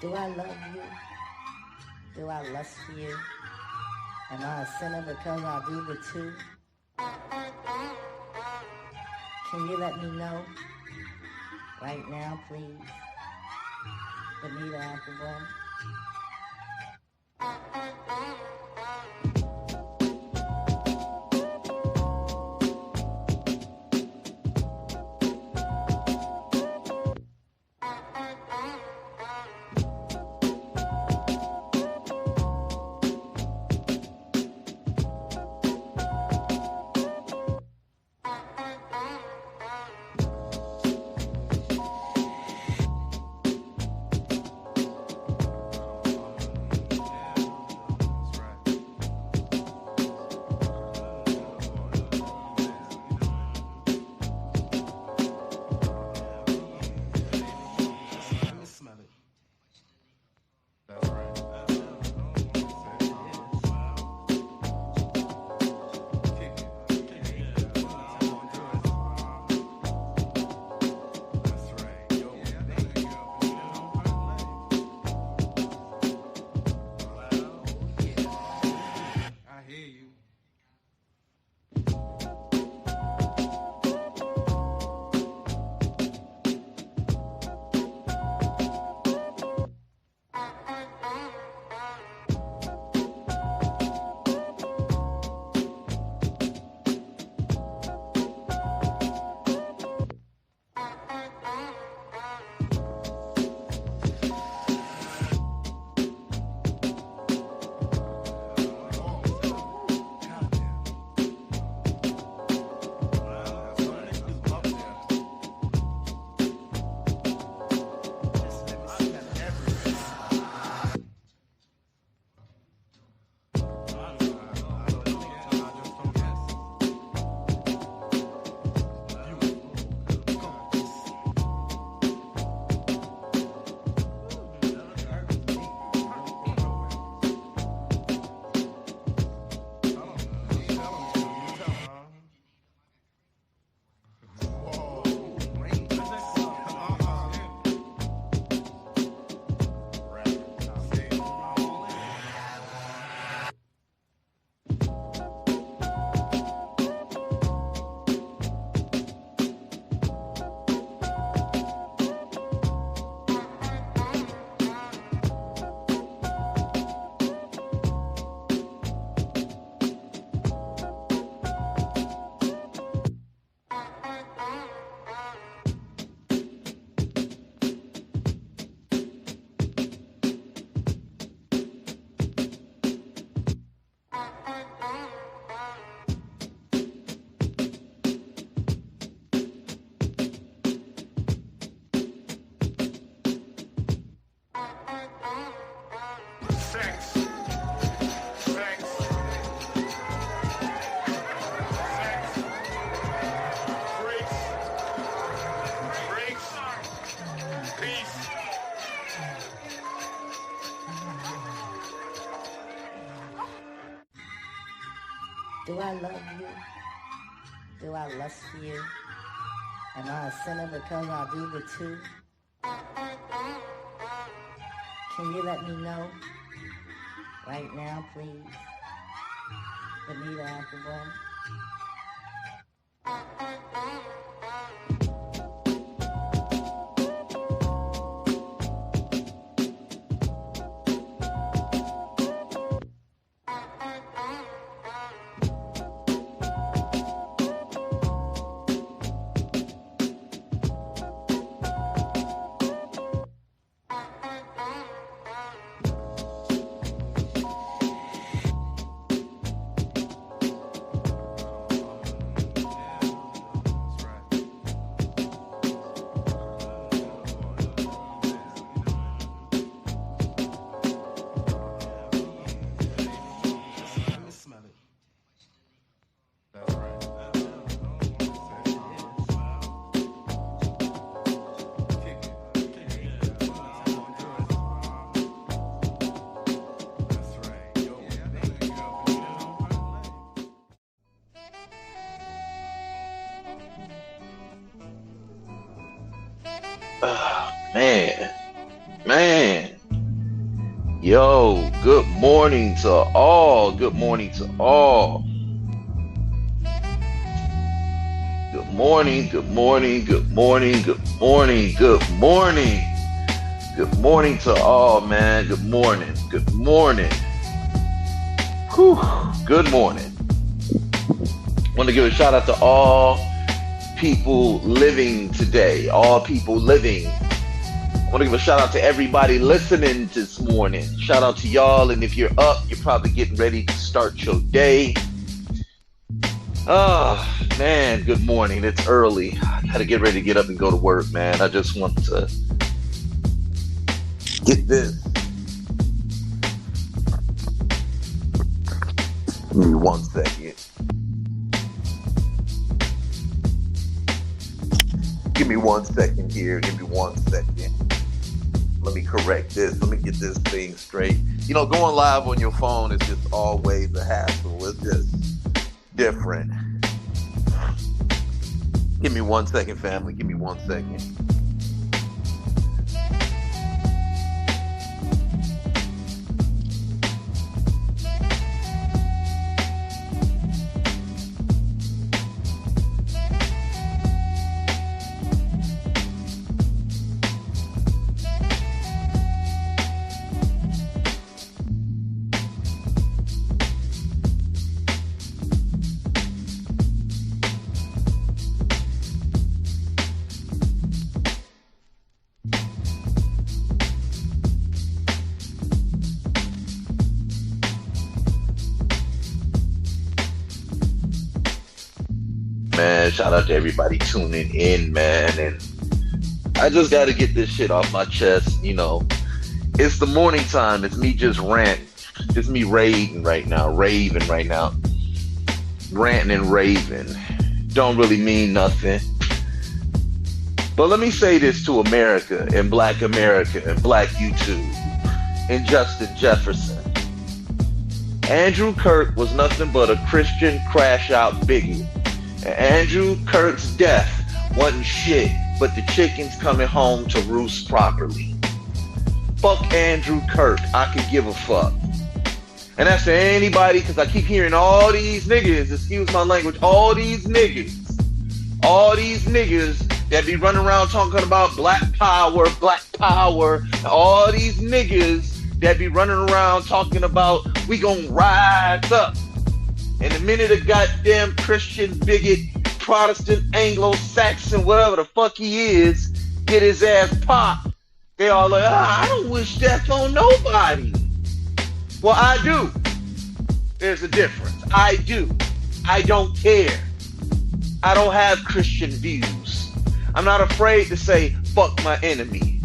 Do I love you? Do I lust for you? Am I a sinner because I do the two? Can you let me know right now, please? Benita Applebum. Do I love you? Do I lust for you? Am I a sinner because I do the two? Can you let me know right now, please? Benita Applebum. Man, Yo, good morning to all. Good morning to all. Good morning, good morning, good morning, good morning, good morning. Good morning to all, man. Good morning, good morning. Whew, good morning. Want to give a shout out to all people living today, all people living. I want to give a shout out to everybody listening this morning. Shout out to y'all. And if you're up, you're probably getting ready to start your day. Oh, man, good morning. It's early. I got to get ready to get up and go to work, man. I just want to get this. Give me 1 second. Give me 1 second here. Give me 1 second. Let me correct this. Let me get this thing straight. You know, going live on your phone is just always a hassle. It's just different. Give me 1 second, family. Give me 1 second. Man, shout out to everybody tuning in, man. And I just got to get this shit off my chest. You know, it's the morning time. It's me just ranting. It's me raving right now. Ranting and raving. Don't really mean nothing. But let me say this to America and Black YouTube and Justin Jefferson. Andrew Kirk was nothing but a Christian crash-out bigot. And Andrew Kirk's death wasn't shit but the chickens coming home to roost properly. Fuck Andrew Kirk. I can give a fuck. And that's to anybody, because I keep hearing all these niggas, excuse my language, all these niggas that be running around talking about black power, all these niggas that be running around talking about we gonna rise up. And the minute a goddamn Christian bigot, Protestant, Anglo-Saxon, whatever the fuck he is, get his ass popped, they all like, I don't wish death on nobody. Well, I do. There's a difference. I do. I don't care. I don't have Christian views. I'm not afraid to say, fuck my enemy.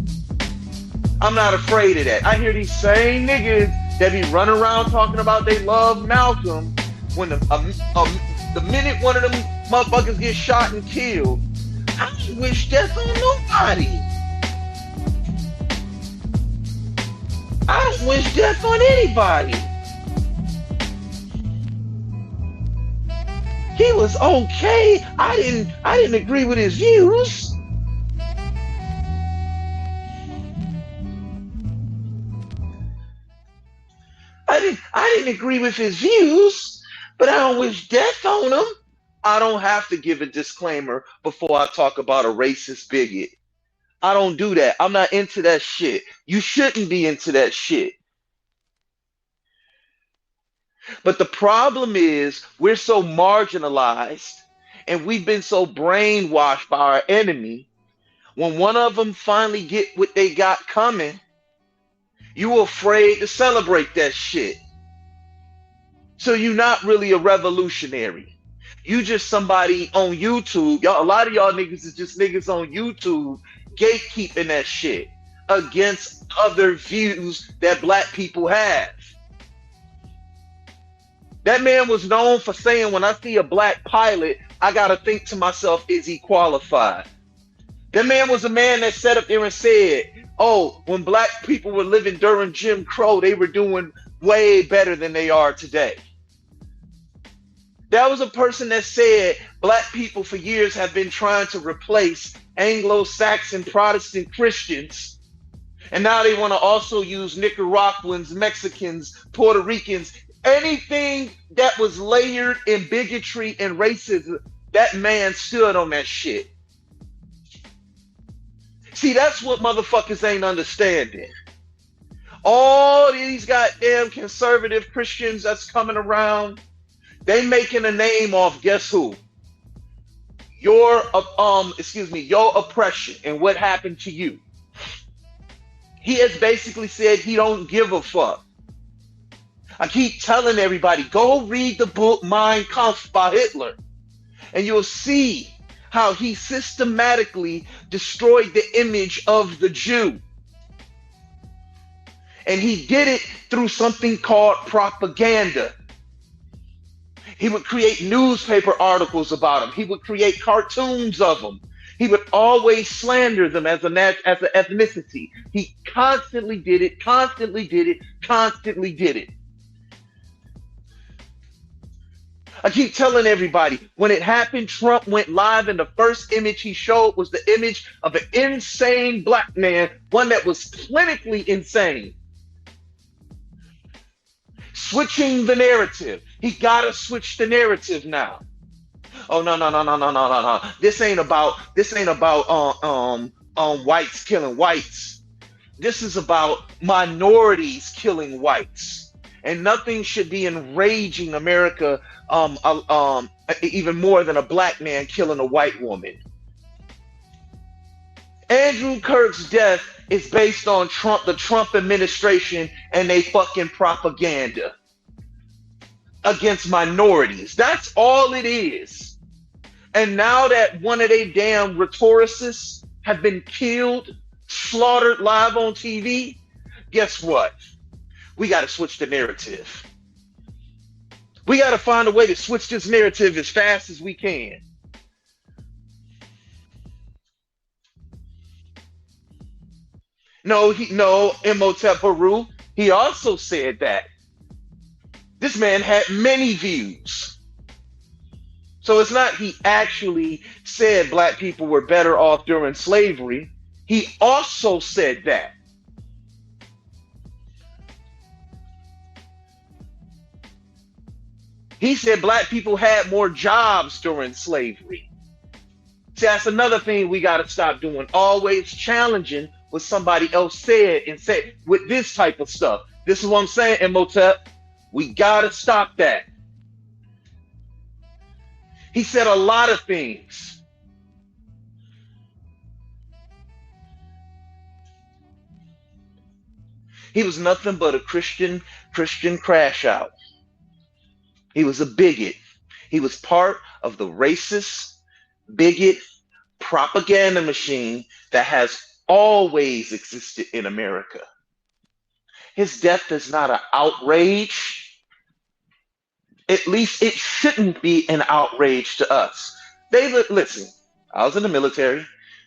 I'm not afraid of that. I hear these same niggas that be running around talking about they love Malcolm. When the minute one of them motherfuckers get shot and killed, I don't wish death on nobody. I don't wish death on anybody. He was okay. I didn't agree with his views. I didn't agree with his views. But I don't wish death on him. I don't have to give a disclaimer before I talk about a racist bigot. I don't do that. I'm not into that shit. You shouldn't be into that shit. But the problem is we're so marginalized and we've been so brainwashed by our enemy. When one of them finally get what they got coming, you afraid to celebrate that shit. So you're not really a revolutionary. You just somebody on YouTube. Y'all, a lot of y'all niggas is just niggas on YouTube gatekeeping that shit against other views that black people have. That man was known for saying, when I see a black pilot, I gotta think to myself, is he qualified? That man was a man that sat up there and said, oh, when black people were living during Jim Crow, they were doing way better than they are today. That was a person that said black people for years have been trying to replace Anglo-Saxon Protestant Christians And now they want to also use Nicaraguans, Mexicans, Puerto Ricans, anything that was layered in bigotry and racism. That man stood on that shit. See, that's what motherfuckers ain't understanding. All these goddamn conservative Christians that's coming around, they making a name off, guess who? Your your oppression and what happened to you. He has basically said he don't give a fuck. I keep telling everybody, go read the book Mein Kampf by Hitler, and you'll see how he systematically destroyed the image of the Jew. And he did it through something called propaganda. He would create newspaper articles about him. He would create cartoons of them. He would always slander them as an ethnicity. He constantly did it, constantly did it, constantly did it. I keep telling everybody, when it happened, Trump went live and the first image he showed was the image of an insane black man, one that was clinically insane. Switching the narrative. He gotta switch the narrative now. Oh no. This ain't about whites killing whites. This is about minorities killing whites. And nothing should be enraging America even more than a black man killing a white woman. Andrew Kirk's death is based on the Trump administration and they fucking propaganda against minorities. That's all it is. And now that one of their damn rhetoricists have been killed, slaughtered live on TV, guess what? We got to switch the narrative. We got to find a way to switch this narrative as fast as we can. No, Imhotep Haru, he also said that. This man had many views. So it's not he actually said black people were better off during slavery. He also said that. He said black people had more jobs during slavery. See, that's another thing we got to stop doing. Always challenging what somebody else said and say with this type of stuff. This is what I'm saying, Imhotep. We got to stop that. He said a lot of things. He was nothing but a Christian crash out. He was a bigot. He was part of the racist, bigot propaganda machine that has always existed in America. His death is not an outrage. At least it shouldn't be an outrage to us. Listen, I was in the military.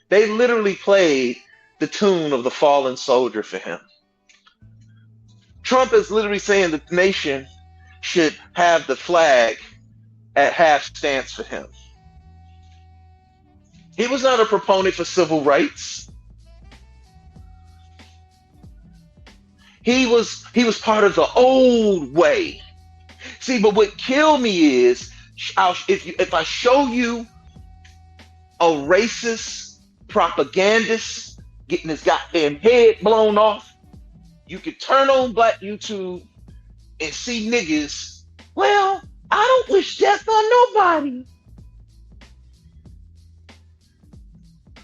They literally played the tune of the fallen soldier for him. Trump is literally saying the nation should have the flag at half stance for him. He was not a proponent for civil rights. He was part of the old way. See, but what killed me is if I show you a racist propagandist getting his goddamn head blown off, you could turn on Black YouTube and see niggas, well, I don't wish death on nobody.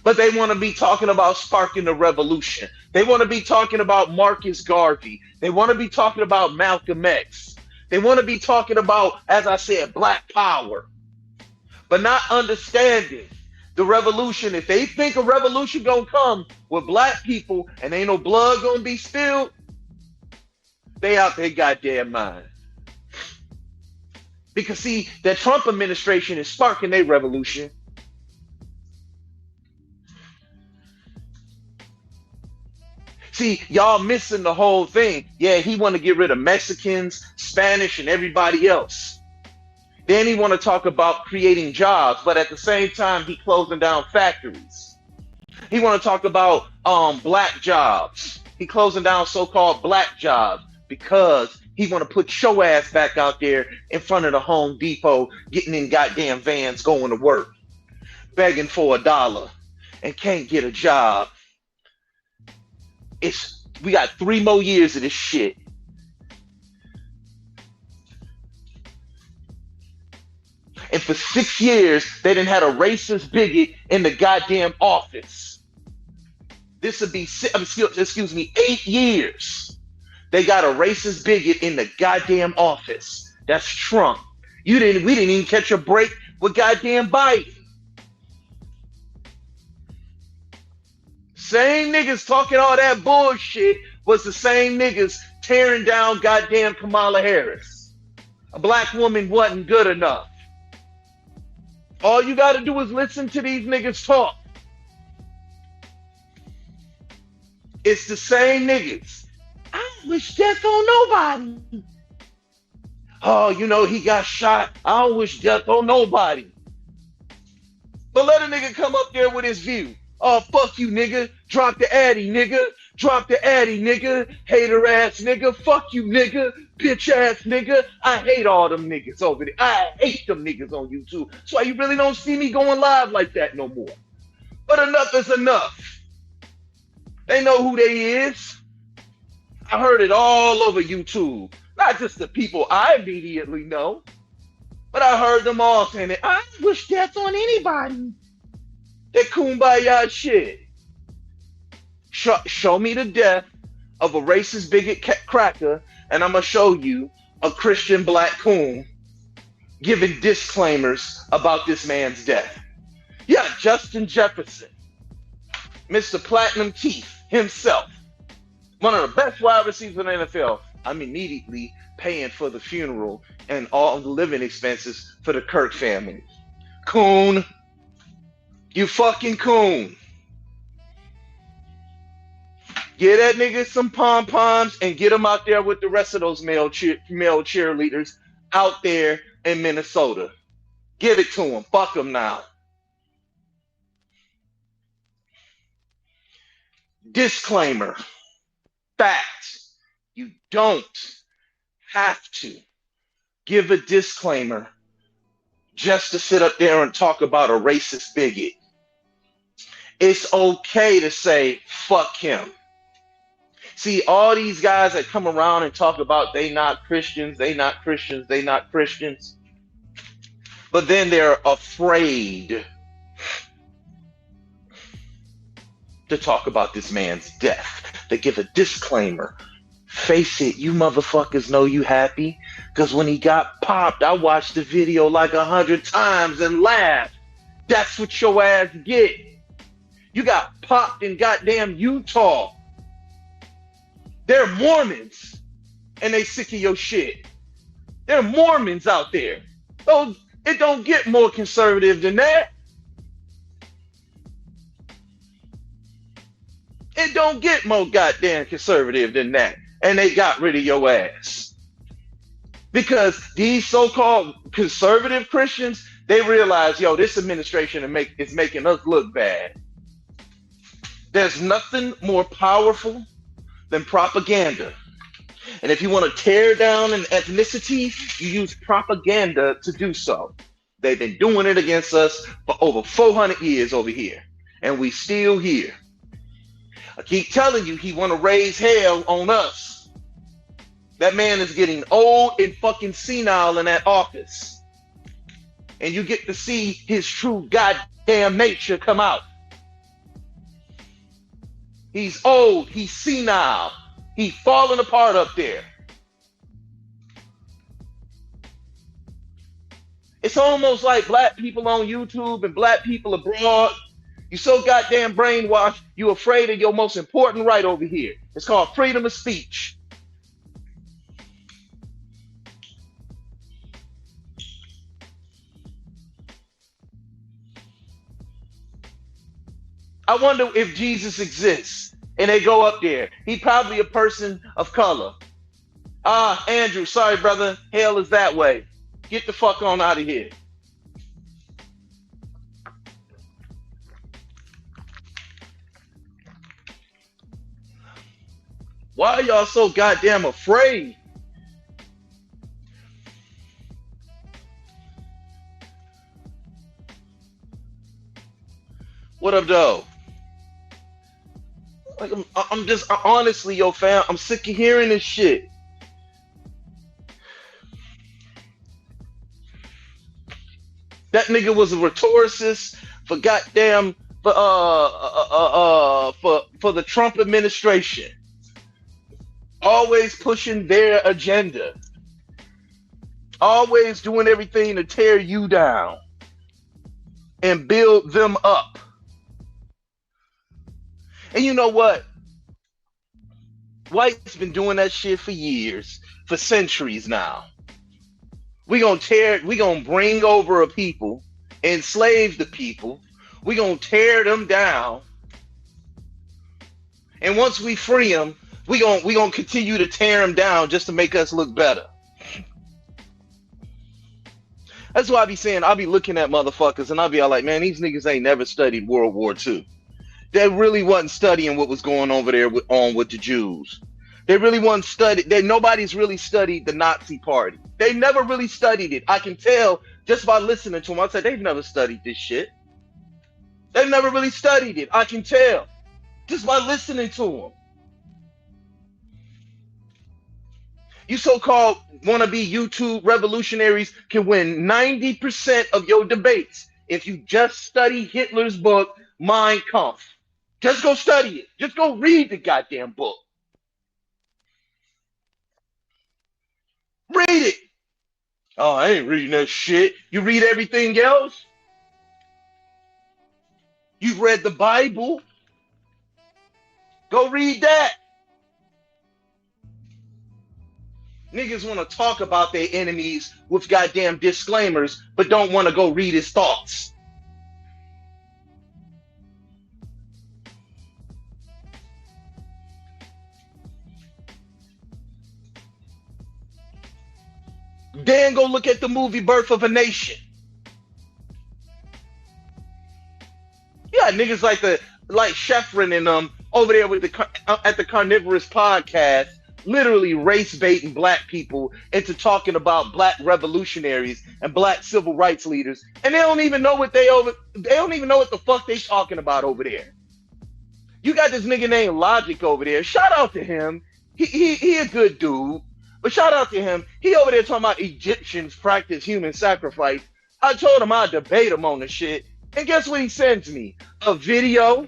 But they want to be talking about sparking the revolution. They want to be talking about Marcus Garvey. They want to be talking about Malcolm X. They want to be talking about, as I said, Black Power. But not understanding the revolution. If they think a revolution gonna come with black people and ain't no blood gonna be spilled, they out their goddamn mind. Because see, that Trump administration is sparking their revolution. See, y'all missing the whole thing. Yeah, he want to get rid of Mexicans, Spanish, and everybody else. Then he want to talk about creating jobs, but at the same time, he closing down factories. He want to talk about black jobs. He closing down so-called black jobs because he want to put your ass back out there in front of the Home Depot, getting in goddamn vans, going to work, begging for $1 and can't get a job. We got 3 more years of this shit. And for 6 years, they didn't had a racist bigot in the goddamn office. This would be, excuse me, 8 years. They got a racist bigot in the goddamn office. That's Trump. We didn't even catch a break with goddamn Biden. Same niggas talking all that bullshit was the same niggas tearing down goddamn Kamala Harris. A black woman wasn't good enough. All you gotta do is listen to these niggas talk. It's the same niggas. I don't wish death on nobody. Oh, you know, he got shot. I don't wish death on nobody. But let a nigga come up there with his view. Oh, fuck you, nigga. Drop the addy, nigga. Drop the addy, nigga. Hater ass nigga. Fuck you, nigga. Bitch ass nigga. I hate all them niggas over there. I hate them niggas on YouTube. That's why you really don't see me going live like that no more. But enough is enough. They know who they is. I heard it all over YouTube. Not just the people I immediately know, but I heard them all saying it. I don't wish death on anybody. That kumbaya shit. Show me the death of a racist bigot cracker, and I'm gonna show you a Christian black coon giving disclaimers about this man's death. Yeah, Justin Jefferson, Mr. Platinum Teeth himself, one of the best wide receivers in the NFL. I'm immediately paying for the funeral and all the living expenses for the Kirk family. Coon. You fucking coon. Get that nigga some pom-poms and get him out there with the rest of those male cheerleaders out there in Minnesota. Give it to him. Fuck him now. Disclaimer. Fact. You don't have to give a disclaimer just to sit up there and talk about a racist bigot. It's okay to say, fuck him. See, all these guys that come around and talk about they not Christians, they not Christians, they not Christians, but then they're afraid to talk about this man's death. They give a disclaimer. Face it, you motherfuckers know you happy, because when he got popped, I watched the video like 100 times and laughed. That's what your ass get. You got popped in goddamn Utah. They're Mormons, and they sick of your shit. They're Mormons out there. So it don't get more conservative than that. It don't get more goddamn conservative than that. And they got rid of your ass. Because these so-called conservative Christians, they realize, yo, this administration is making us look bad. There's nothing more powerful than propaganda. And if you want to tear down an ethnicity, you use propaganda to do so. They've been doing it against us for over 400 years over here. And we still here. I keep telling you, he want to raise hell on us. That man is getting old and fucking senile in that office. And you get to see his true goddamn nature come out. He's old, he's senile, he's falling apart up there. It's almost like black people on YouTube and black people abroad. You're so goddamn brainwashed, you're afraid of your most important right over here. It's called freedom of speech. I wonder if Jesus exists and they go up there. He probably a person of color. Andrew, sorry, brother. Hell is that way. Get the fuck on out of here. Why are y'all so goddamn afraid? What up, though? Like, I'm just honestly, yo, fam, I'm sick of hearing this shit. That nigga was a rhetoricist for goddamn for the Trump administration, always pushing their agenda, always doing everything to tear you down and build them up. And you know what? White's been doing that shit for years, for centuries now. We gonna bring over a people, enslave the people. We gonna tear them down. And once we free them, we gonna continue to tear them down just to make us look better. That's why I be saying, I'll be looking at motherfuckers and I'll be all like, man, these niggas ain't never studied World War II. They really wasn't studying what was going over there with the Jews. They really wasn't studied. Nobody's really studied the Nazi Party. They never really studied it. I can tell just by listening to them. I said, they've never studied this shit. They've never really studied it. I can tell just by listening to them. You so-called wannabe YouTube revolutionaries can win 90% of your debates if you just study Hitler's book, Mein Kampf. Just go study it. Just go read the goddamn book. Read it. Oh, I ain't reading that shit. You read everything else? You've read the Bible? Go read that. Niggas want to talk about their enemies with goddamn disclaimers, but don't want to go read his thoughts. Then go look at the movie Birth of a Nation. Yeah, niggas like Sheffrin and over there with at the Carnivorous podcast, literally race baiting black people into talking about black revolutionaries and black civil rights leaders, and they don't even know what they don't even know what the fuck they talking about over there. You got this nigga named Logic over there. Shout out to him. He a good dude. But shout out to him. He over there talking about Egyptians practice human sacrifice. I told him I'd debate him on the shit. And guess what he sends me? A video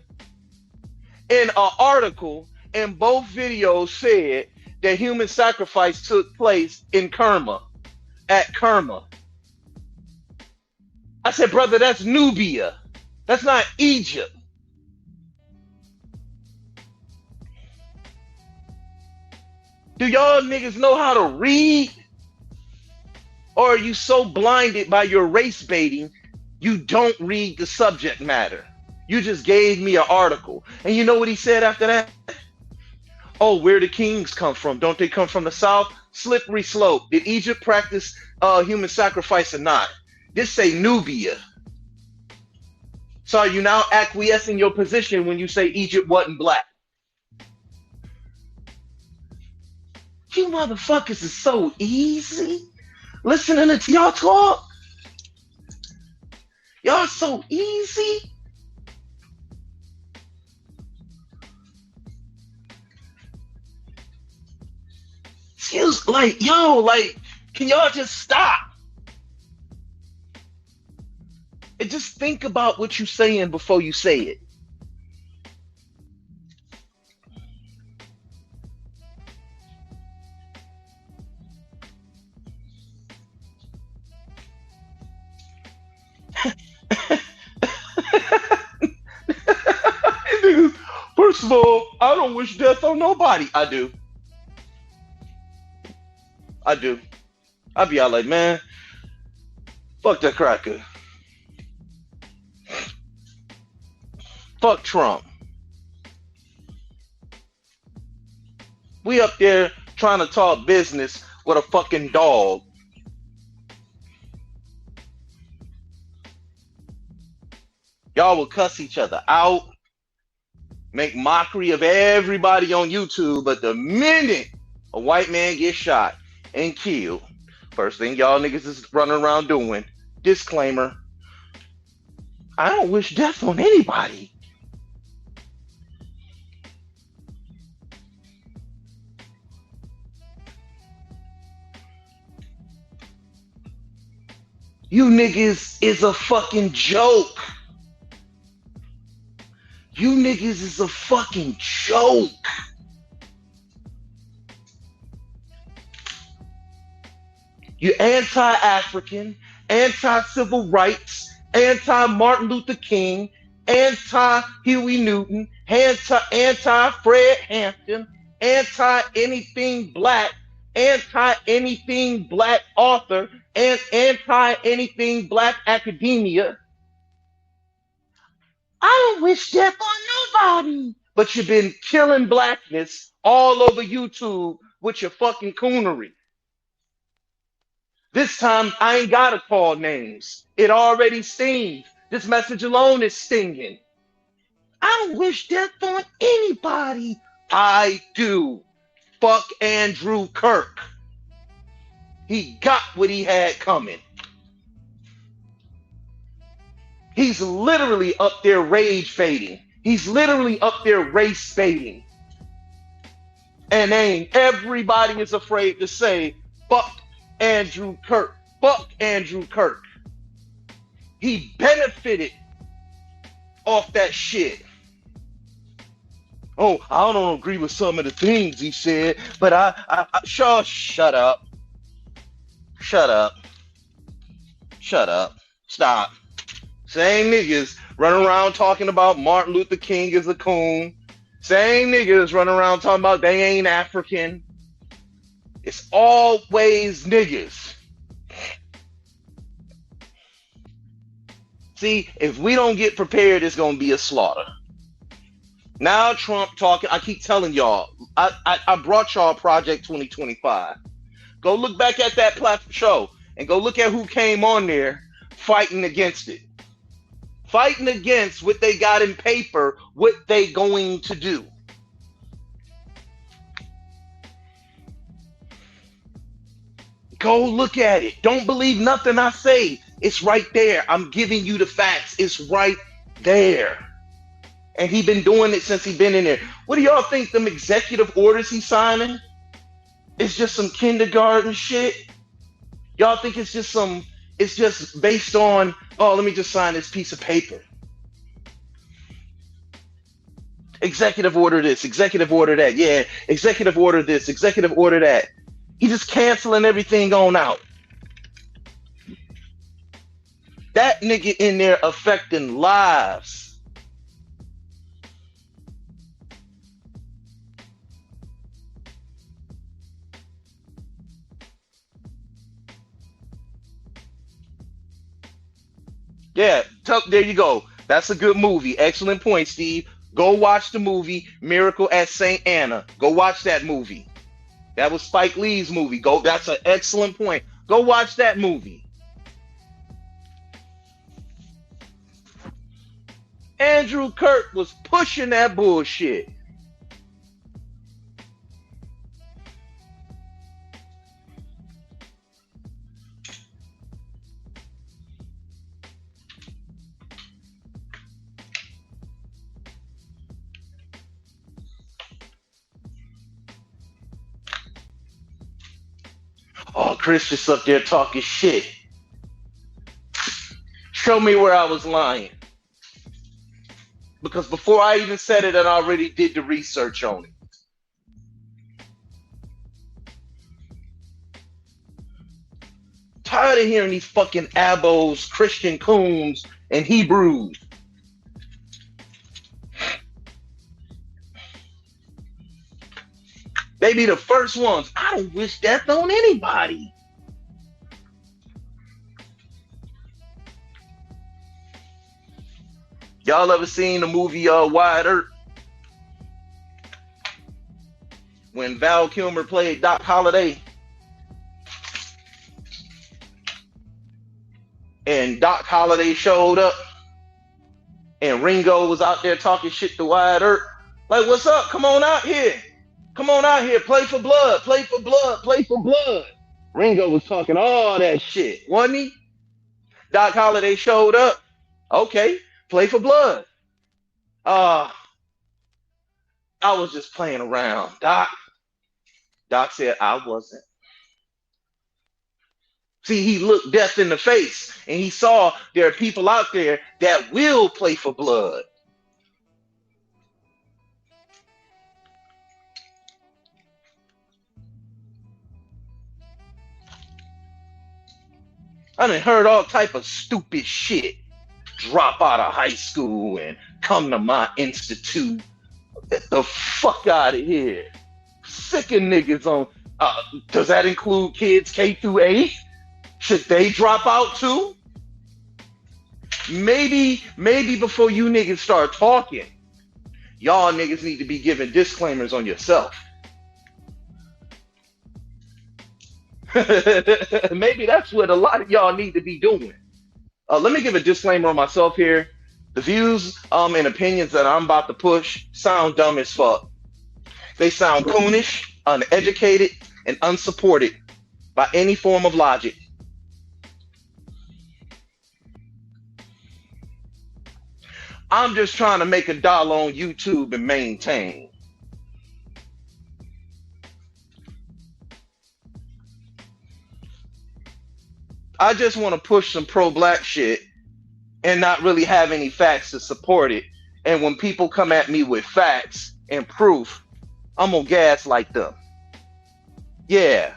and an article. And both videos said that human sacrifice took place in Kerma. At Kerma. I said, brother, that's Nubia. That's not Egypt. Do y'all niggas know how to read? Or are you so blinded by your race baiting, you don't read the subject matter? You just gave me an article. And you know what he said after that? Oh, where do kings come from? Don't they come from the south? Slippery slope. Did Egypt practice human sacrifice or not? This say Nubia. So are you now acquiescing your position when you say Egypt wasn't black? You motherfuckers is so easy listening to y'all talk. Y'all so easy. Feels like, yo, like, can y'all just stop? And just think about what you're saying before you say it. First of all, I don't wish death on nobody. I do. I be out like, man, fuck that cracker. Fuck Trump. We up there trying to talk business with a fucking dog. Y'all will cuss each other out, make mockery of everybody on YouTube, but the minute a white man gets shot and killed, first thing y'all niggas is running around doing, disclaimer, I don't wish death on anybody. You niggas is a fucking joke. You niggas is a fucking joke. You're anti-African, anti-civil rights, anti-Martin Luther King, anti-Huey Newton, anti-Fred Hampton, anti-anything black, anti-anything black author, and anti-anything black academia. I don't wish death on nobody. But you've been killing blackness all over YouTube with your fucking coonery. This time, I ain't gotta call names. It already stings. This message alone is stinging. I don't wish death on anybody. I do. Fuck Andrew Kirk. He got what he had coming. He's literally up there rage fading. He's literally up there race fading. And ain't everybody is afraid to say, fuck Andrew Kirk. Fuck Andrew Kirk. He benefited off that shit. Oh, I don't agree with some of the things he said, but sure, shut up. Shut up. Shut up. Stop. Same niggas running around talking about Martin Luther King is a coon. Same niggas running around talking about they ain't African. It's always niggas. See, if we don't get prepared, it's going to be a slaughter. Now Trump talking, I keep telling y'all, I brought y'all Project 2025. Go look back at that show and go look at who came on there fighting against it. Fighting against what they got in paper, what they going to do. Go look at it. Don't believe nothing I say. It's right there. I'm giving you the facts. It's right there. And he been doing it since he been in there. What do y'all think them executive orders he's signing? It's just some kindergarten shit? Y'all think it's just based on, oh, let me just sign this piece of paper. Executive order this, executive order that. Yeah, executive order this, executive order that. He's just canceling everything on out. That nigga in there affecting lives. Yeah, there you go. That's a good movie. Excellent point, Steve. Go watch the movie Miracle at St. Anna. Go watch that movie. That was Spike Lee's movie. That's an excellent point. Go watch that movie. Andrew Kirk was pushing that bullshit. Oh, Chris just up there talking shit. Show me where I was lying. Because before I even said it, I already did the research on it. Tired of hearing these fucking abos, Christian coons, and Hebrews. They be the first ones. I don't wish death on anybody. Y'all ever seen the movie Wide Earth? When Val Kilmer played Doc Holliday. And Doc Holliday showed up. And Ringo was out there talking shit to Wide Earth. Like, what's up? Come on out here. Come on out here. Play for blood. Play for blood. Play for blood. Ringo was talking all that shit, wasn't he? Doc Holliday showed up. Okay, play for blood. Uh, I was just playing around. Doc said I wasn't. See, he looked death in the face and he saw there are people out there that will play for blood. I done heard all type of stupid shit. Drop out of high school and come to my institute. Get the fuck out of here. Sick of niggas on. Does that include kids K through 8? Should they drop out too? Maybe before you niggas start talking, y'all niggas need to be giving disclaimers on yourself. Maybe that's what a lot of y'all need to be doing. Let me give a disclaimer on myself here. The views and opinions that I'm about to push sound dumb as fuck. They sound coonish, uneducated, and unsupported by any form of logic. I'm just trying to make $1 on YouTube and maintain. I just want to push some pro-black shit and not really have any facts to support it. And when people come at me with facts and proof, I'm gonna gaslight them. Yeah.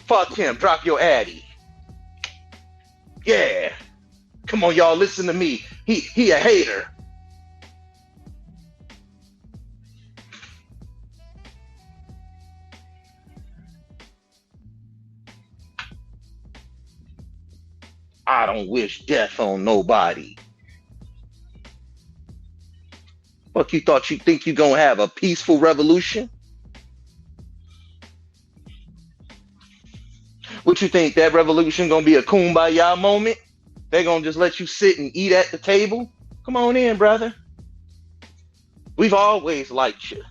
Fuck him. Drop your addy. Yeah. Come on, y'all. Listen to me. He a hater. I don't wish death on nobody. Fuck, you think you gonna have a peaceful revolution? What you think, that revolution gonna be a kumbaya moment? They gonna just let you sit and eat at the table? Come on in, brother. We've always liked you.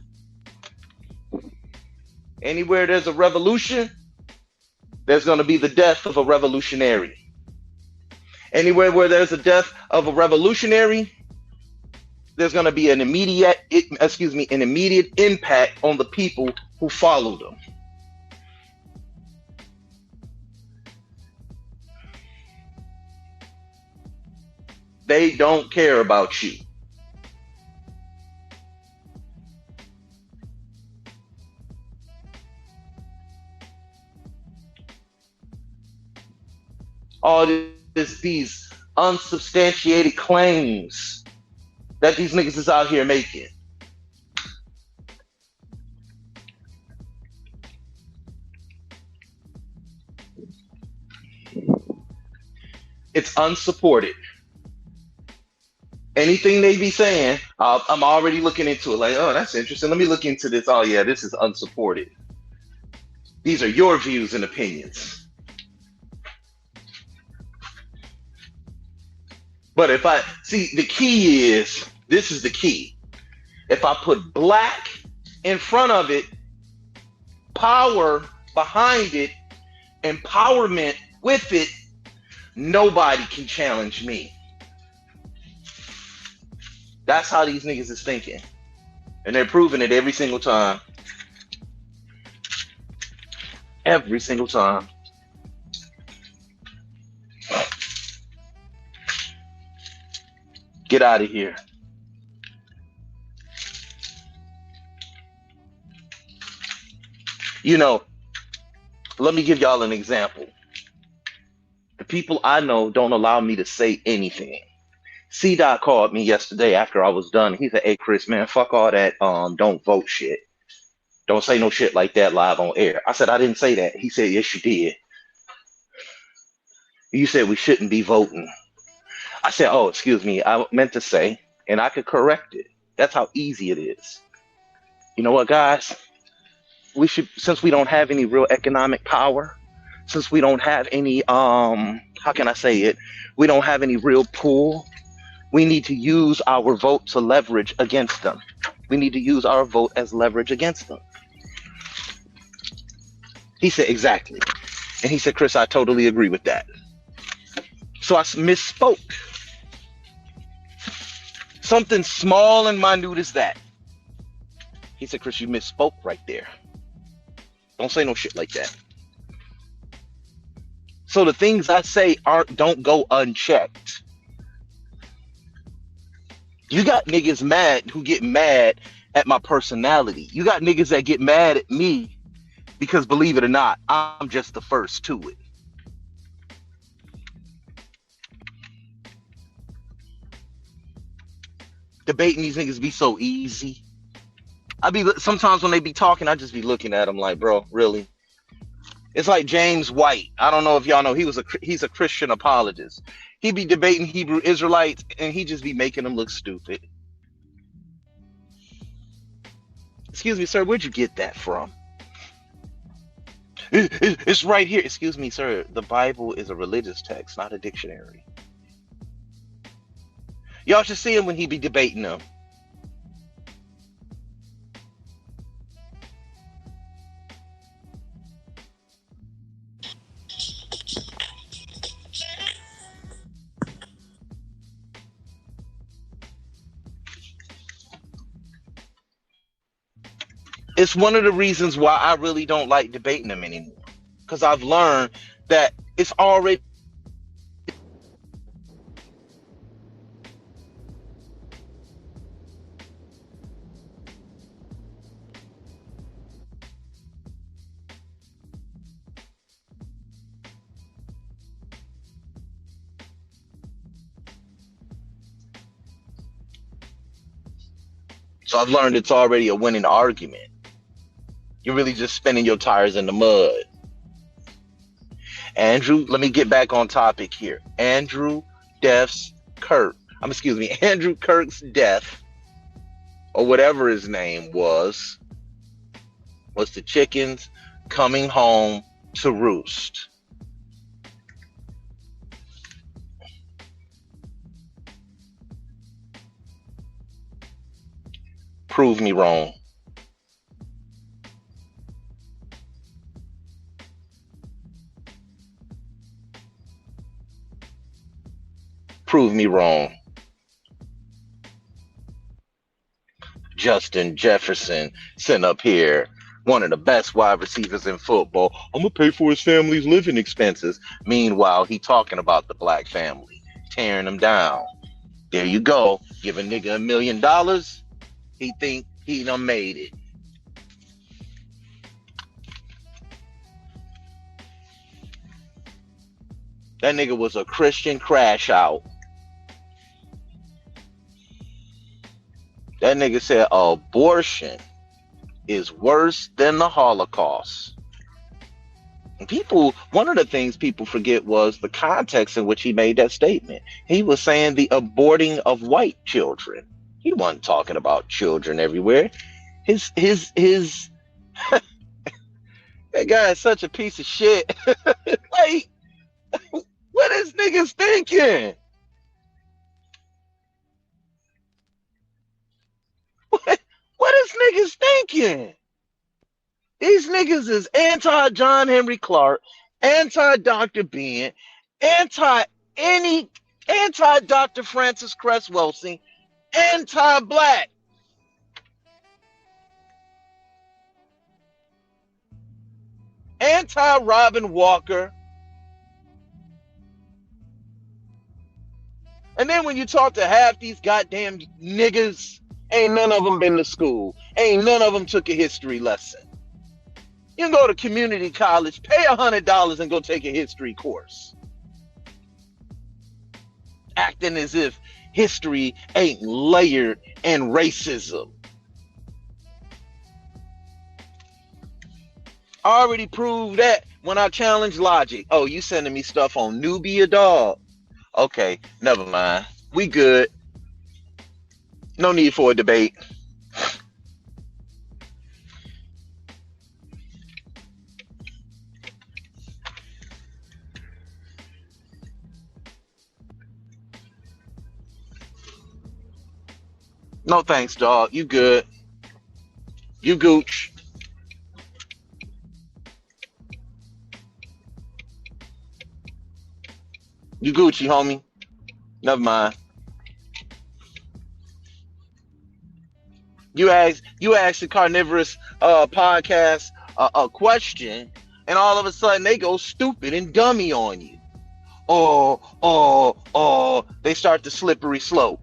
Anywhere there's a revolution, there's gonna be the death of a revolutionary. Anywhere where there's a death of a revolutionary, there's going to be an immediate impact on the people who follow them. They don't care about you. All these unsubstantiated claims that these niggas is out here making. It's unsupported. Anything they be saying, I'm already looking into it. Like, oh, that's interesting. Let me look into this. Oh, yeah, this is unsupported. These are your views and opinions. But if I see, the key is, this is the key. If I put black in front of it, power behind it, empowerment with it, nobody can challenge me. That's how these niggas is thinking. And they're proving it every single time. Every single time. Get out of here. You know, let me give y'all an example. The people I know don't allow me to say anything. C-Dot called me yesterday after I was done. He said, hey, Chris, man, fuck all that don't vote shit. Don't say no shit like that live on air. I said, I didn't say that. He said, yes, you did. You said we shouldn't be voting. I said, oh, excuse me. I meant to say, and I could correct it. That's how easy it is. You know what, guys? We should, since we don't have any real economic power, since we don't have any, how can I say it? We don't have any real pull. We need to use our vote to leverage against them. We need to use our vote as leverage against them. He said, exactly. And he said, Chris, I totally agree with that. So I misspoke. Something small and minute as that. He said, Chris, you misspoke right there. Don't say no shit like that. So the things I say don't go unchecked. You got niggas mad who get mad at my personality. You got niggas that get mad at me because, believe it or not, I'm just the first to it. Debating these niggas be so easy. Sometimes when they be talking, I just be looking at them like, bro, really? It's like James White. I don't know if y'all know, he's a Christian apologist. He be debating Hebrew Israelites and he just be making them look stupid. Excuse me, sir, where'd you get that from? It's right here. Excuse me, sir, the Bible is a religious text, not a dictionary. Y'all should see him when he be debating them. It's one of the reasons why I really don't like debating them anymore. Because I've learned that it's already a winning argument. You're really just spinning your tires in the mud. Andrew, let me get back on topic here. Andrew Kirk's death, or whatever his name was the chickens coming home to roost. Prove me wrong. Prove me wrong. Justin Jefferson sent up here, one of the best wide receivers in football. I'm gonna pay for his family's living expenses. Meanwhile, he talking about the black family, tearing them down. There you go. Give a nigga $1 million. He think he done made it. That nigga was a Christian crash out. That nigga said abortion is worse than the Holocaust. One of the things people forget was the context in which he made that statement. He was saying the aborting of white children. He wasn't talking about children everywhere. His that guy is such a piece of shit. Like, what is niggas thinking? What is niggas thinking? These niggas is anti John Henry Clark, anti Dr. Ben, anti Dr. Francis Cress Welsing, anti black. Anti Robin Walker. And then when you talk to half these goddamn niggas, ain't none of them been to school. Ain't none of them took a history lesson. You can go to community college, pay $100 and go take a history course. Acting as if history ain't layered in racism. I already proved that when I challenged logic. Oh, you sending me stuff on Nubia, dog? Okay, never mind. We good. No need for a debate. No thanks, dog. You good. You gooch. You Gucci, homie. Never mind. You ask the carnivorous podcast a question, and all of a sudden they go stupid and dummy on you. Oh, they start the slippery slope.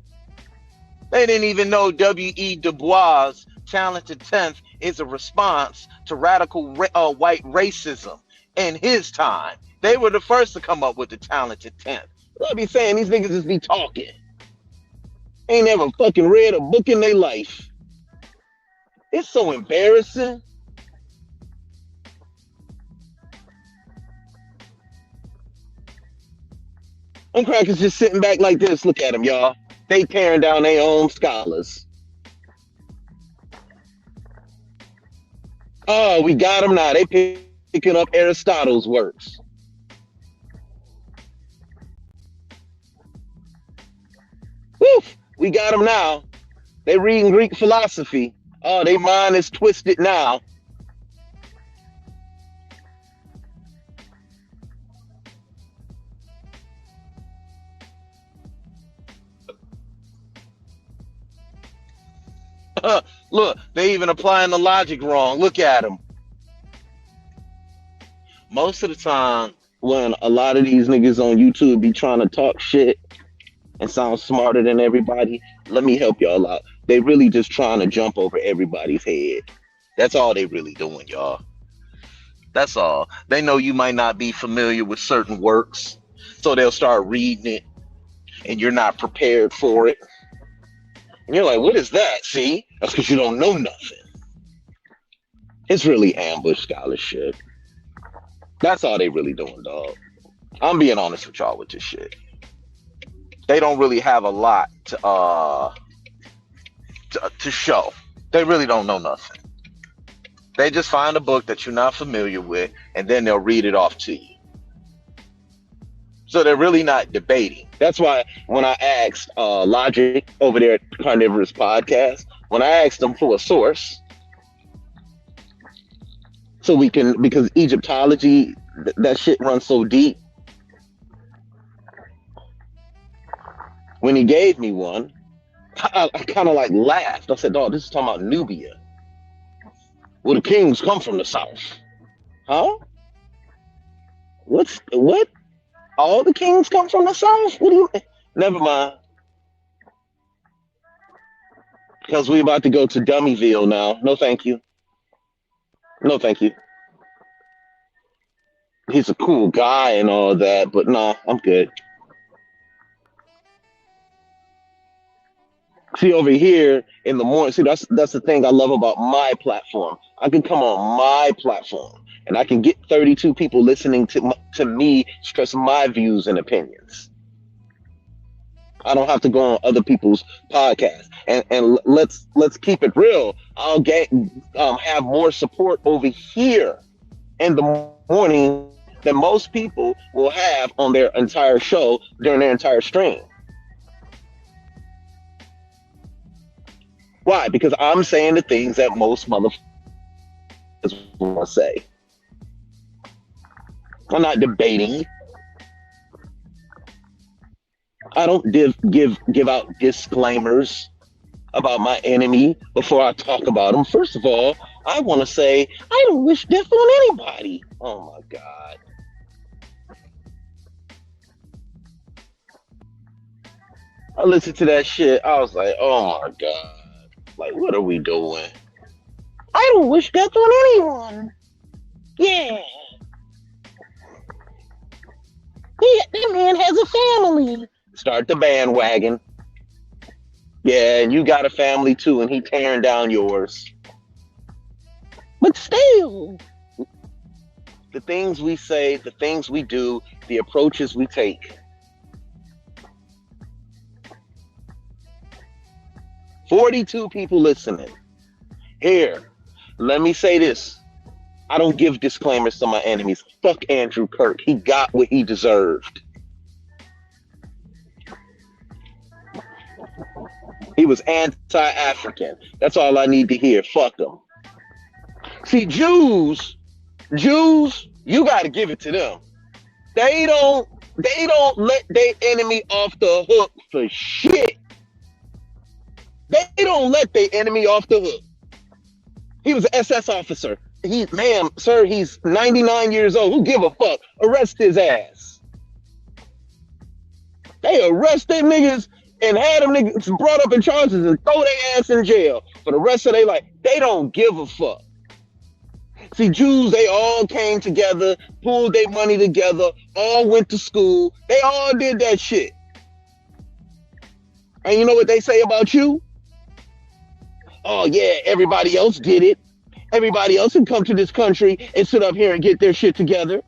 They didn't even know W.E. Du Bois' Talented Tenth is a response to radical white racism in his time. They were the first to come up with the Talented Tenth. I be saying these niggas just be talking. Ain't never fucking read a book in their life. It's so embarrassing. Them crackers just sitting back like this. Look at them, y'all. They tearing down their own scholars. Oh, we got them now. They picking up Aristotle's works. Woof, we got them now. They reading Greek philosophy. Oh, their mind is twisted now. Look, they even applying the logic wrong. Look at them. Most of the time, when a lot of these niggas on YouTube be trying to talk shit and sound smarter than everybody, let me help y'all out. They really just trying to jump over everybody's head. That's all they really doing, y'all. That's all. They know you might not be familiar with certain works, so they'll start reading it, and you're not prepared for it. And you're like, what is that? See? That's because you don't know nothing. It's really ambush scholarship. That's all they really doing, dog. I'm being honest with y'all with this shit. They don't really have a lot to show. They really don't know nothing. They just find a book that you're not familiar with, and then they'll read it off to you. So they're really not debating. That's why when I asked Logic over there at Carnivorous Podcast, when I asked them for a source, so we can, because Egyptology, that shit runs so deep. When he gave me one, I kind of like laughed. I said, dog, this is talking about Nubia. Well, the kings come from the south. Huh? What? All the kings come from the south? What do you... Never mind. Because we about to go to Dummyville now. No, thank you. No, thank you. He's a cool guy and all that, but nah, I'm good. See, over here in the morning, see, that's the thing I love about my platform. I can come on my platform and I can get 32 people listening to me stress my views and opinions. I don't have to go on other people's podcasts. And let's keep it real. I'll have more support over here in the morning than most people will have on their entire show during their entire stream. Why? Because I'm saying the things that most motherfuckers want to say. I'm not debating. I don't give out disclaimers about my enemy before I talk about them. First of all, I want to say I don't wish death on anybody. Oh my God. I listened to that shit. I was like, oh my God. Like, what are we doing? I don't wish death on anyone. Yeah. That man has a family. Start the bandwagon. Yeah, and you got a family too, and he tearing down yours. But still, the things we say, the things we do, the approaches we take. 42 people listening. Here, let me say this. I don't give disclaimers to my enemies. Fuck Andrew Kirk. He got what he deserved. He was anti-African. That's all I need to hear. Fuck him. See, Jews, you got to give it to them. They don't let their enemy off the hook for shit. They don't let their enemy off the hook. He was an SS officer. Ma'am, sir, he's 99 years old. Who give a fuck? Arrest his ass. They arrest them niggas and had them niggas brought up in charges and throw their ass in jail for the rest of their life. They don't give a fuck. See, Jews, they all came together, pulled their money together, all went to school. They all did that shit. And you know what they say about you? Oh, yeah, everybody else did it. Everybody else can come to this country and sit up here and get their shit together.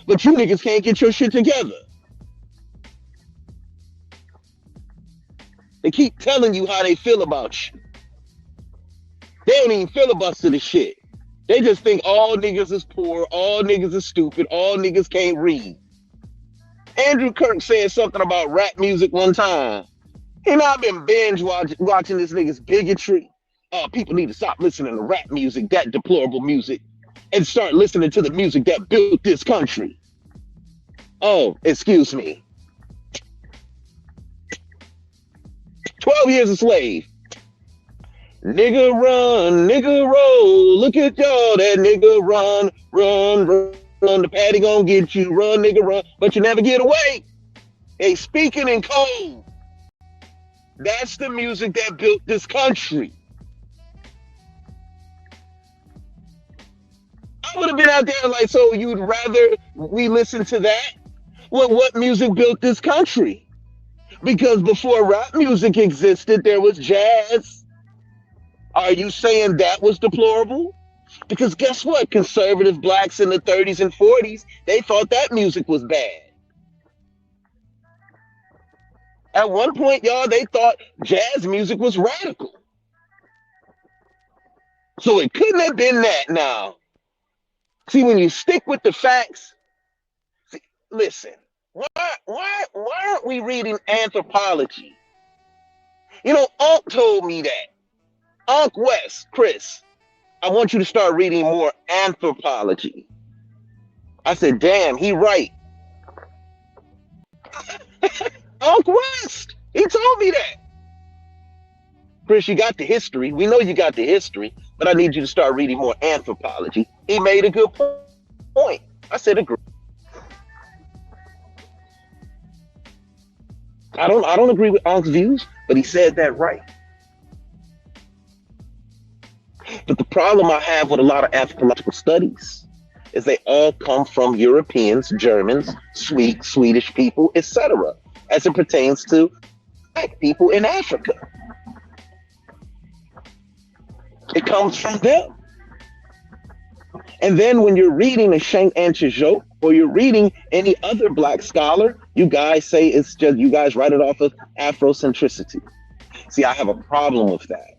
But you niggas can't get your shit together. They keep telling you how they feel about you. They don't even filibuster the shit. They just think all niggas is poor, all niggas is stupid, all niggas can't read. Andrew Kirk said something about rap music one time. And I've been binge watching this nigga's bigotry. People need to stop listening to rap music, that deplorable music, and start listening to the music that built this country. Oh, excuse me. 12 years a slave. Nigga run, nigga roll. Look at y'all, that nigga run, run, run, run. The patty gonna get you, run, nigga run, but you never get away. Hey, speaking in code. That's the music that built this country. I would have been out there like, so you'd rather we listen to that? Well, what music built this country? Because before rap music existed, there was jazz. Are you saying that was deplorable? Because guess what? Conservative blacks in the 30s and 40s, they thought that music was bad. At one point, y'all, they thought jazz music was radical. So it couldn't have been that now. See, when you stick with the facts, see, listen, why aren't we reading anthropology? You know, Unc told me that. Unc West, Chris, I want you to start reading more anthropology. I said, damn, he right. Unc West, he told me that. Chris, you got the history. We know you got the history, but I need you to start reading more anthropology. He made a good point. I said, agree. I don't agree with Unc's views, but he said that right. But the problem I have with a lot of anthropological studies is they all come from Europeans, Germans, Swedish people, etc., as it pertains to black people in Africa. It comes from them. And then when you're reading a Shank Antioch or you're reading any other black scholar, you guys say it's just, you guys write it off of Afrocentricity. See, I have a problem with that.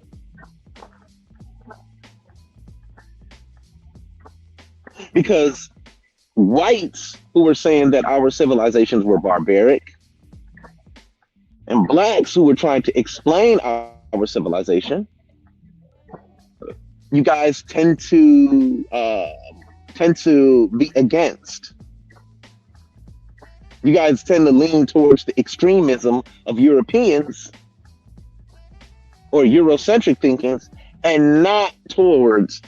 Because whites who were saying that our civilizations were barbaric, and blacks who were trying to explain our civilization, you guys tend to be against. You guys tend to lean towards the extremism of Europeans or Eurocentric thinkings, and not towards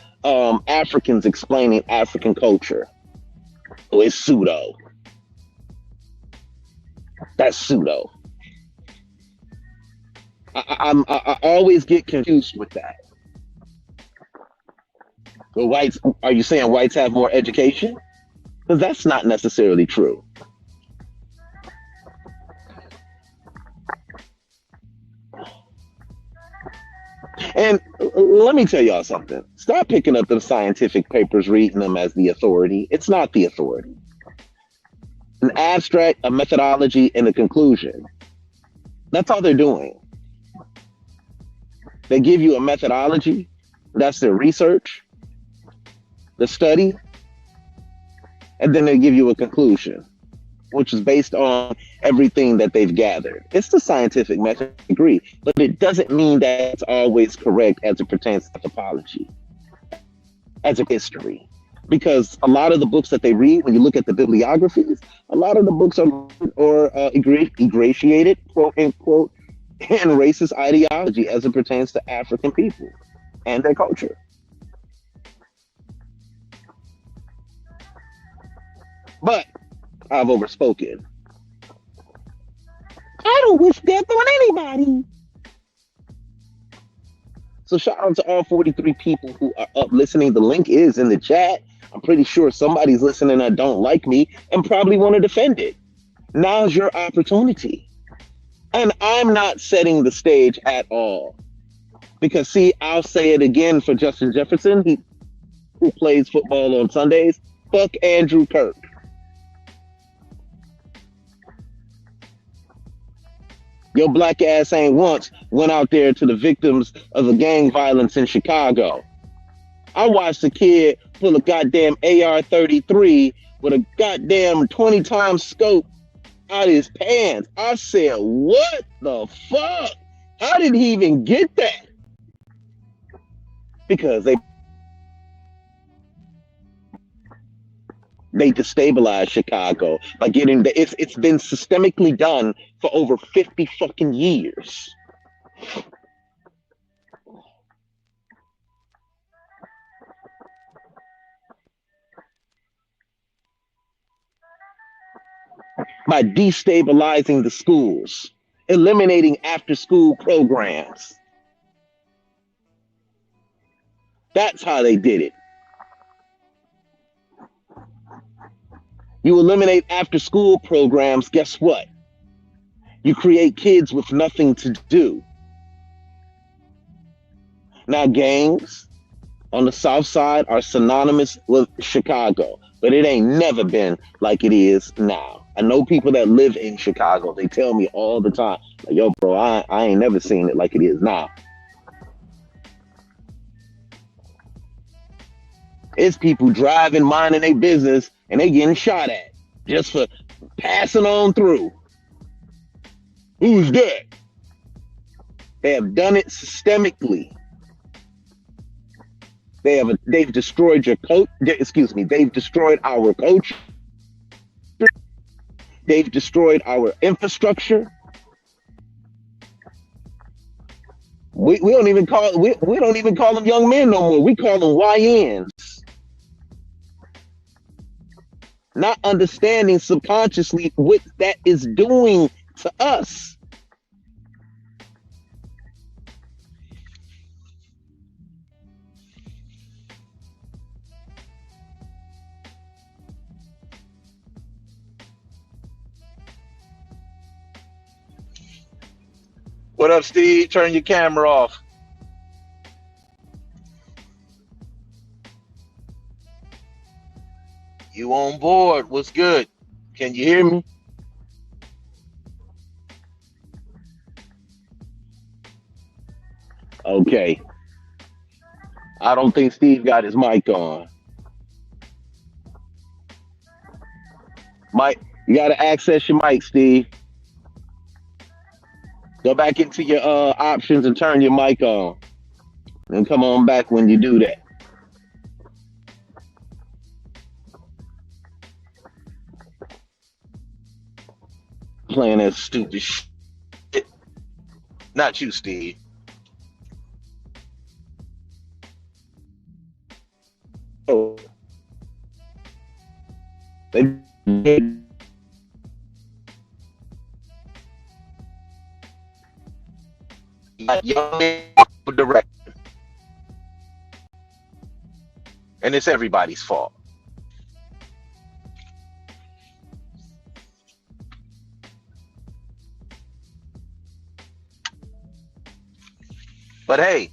Africans explaining African culture. Oh, it's pseudo. That's pseudo. I always get confused with that. Well, whites, are you saying whites have more education? Because that's not necessarily true. And let me tell y'all something. Stop picking up the scientific papers, reading them as the authority. It's not the authority. An abstract, a methodology, and a conclusion. That's all they're doing. They give you a methodology. That's their research, the study, and then they give you a conclusion, which is based on everything that they've gathered. It's the scientific method, I agree, but it doesn't mean that it's always correct as it pertains to anthropology. as a history. Because a lot of the books that they read, when you look at the bibliographies, a lot of the books are ingratiated, quote unquote, in racist ideology as it pertains to African people and their culture. But I've overspoken. I don't wish death on anybody. So shout out to all 43 people who are up listening. The link is in the chat. I'm pretty sure somebody's listening that don't like me and probably want to defend it. Now's your opportunity. And I'm not setting the stage at all. Because see, I'll say it again for Justin Jefferson, who plays football on Sundays. Fuck Andrew Kirk. Your black ass ain't once went out there to the victims of the gang violence in Chicago. I watched a kid pull a goddamn AR-33 with a goddamn 20 times scope out his pants. I said, what the fuck? How did he even get that? Because they destabilized Chicago by getting it's been systemically done for over 50 fucking years. By destabilizing the schools, eliminating after school programs. That's how they did it. You eliminate after school programs, guess what? You create kids with nothing to do. Now, gangs on the South Side are synonymous with Chicago, but it ain't never been like it is now. I know people that live in Chicago. They tell me all the time, like, yo, bro, I ain't never seen it like it is now. It's people driving, minding their business, and they getting shot at just for passing on through. Who's that? They have done it systemically. They've destroyed your coach. Excuse me. They've destroyed our culture. They've destroyed our infrastructure. We don't even call them young men no more. We call them YNs. Not understanding subconsciously what that is doing to us. What up, Steve? Turn your camera off. You on board? What's good? Can you hear me? Okay. I don't think Steve got his mic on. Mike, you got to access your mic, Steve. Go back into your options and turn your mic on. And come on back when you do that. Playing that stupid shit. Not you, Steve. Oh. They Young director. And it's everybody's fault. But hey,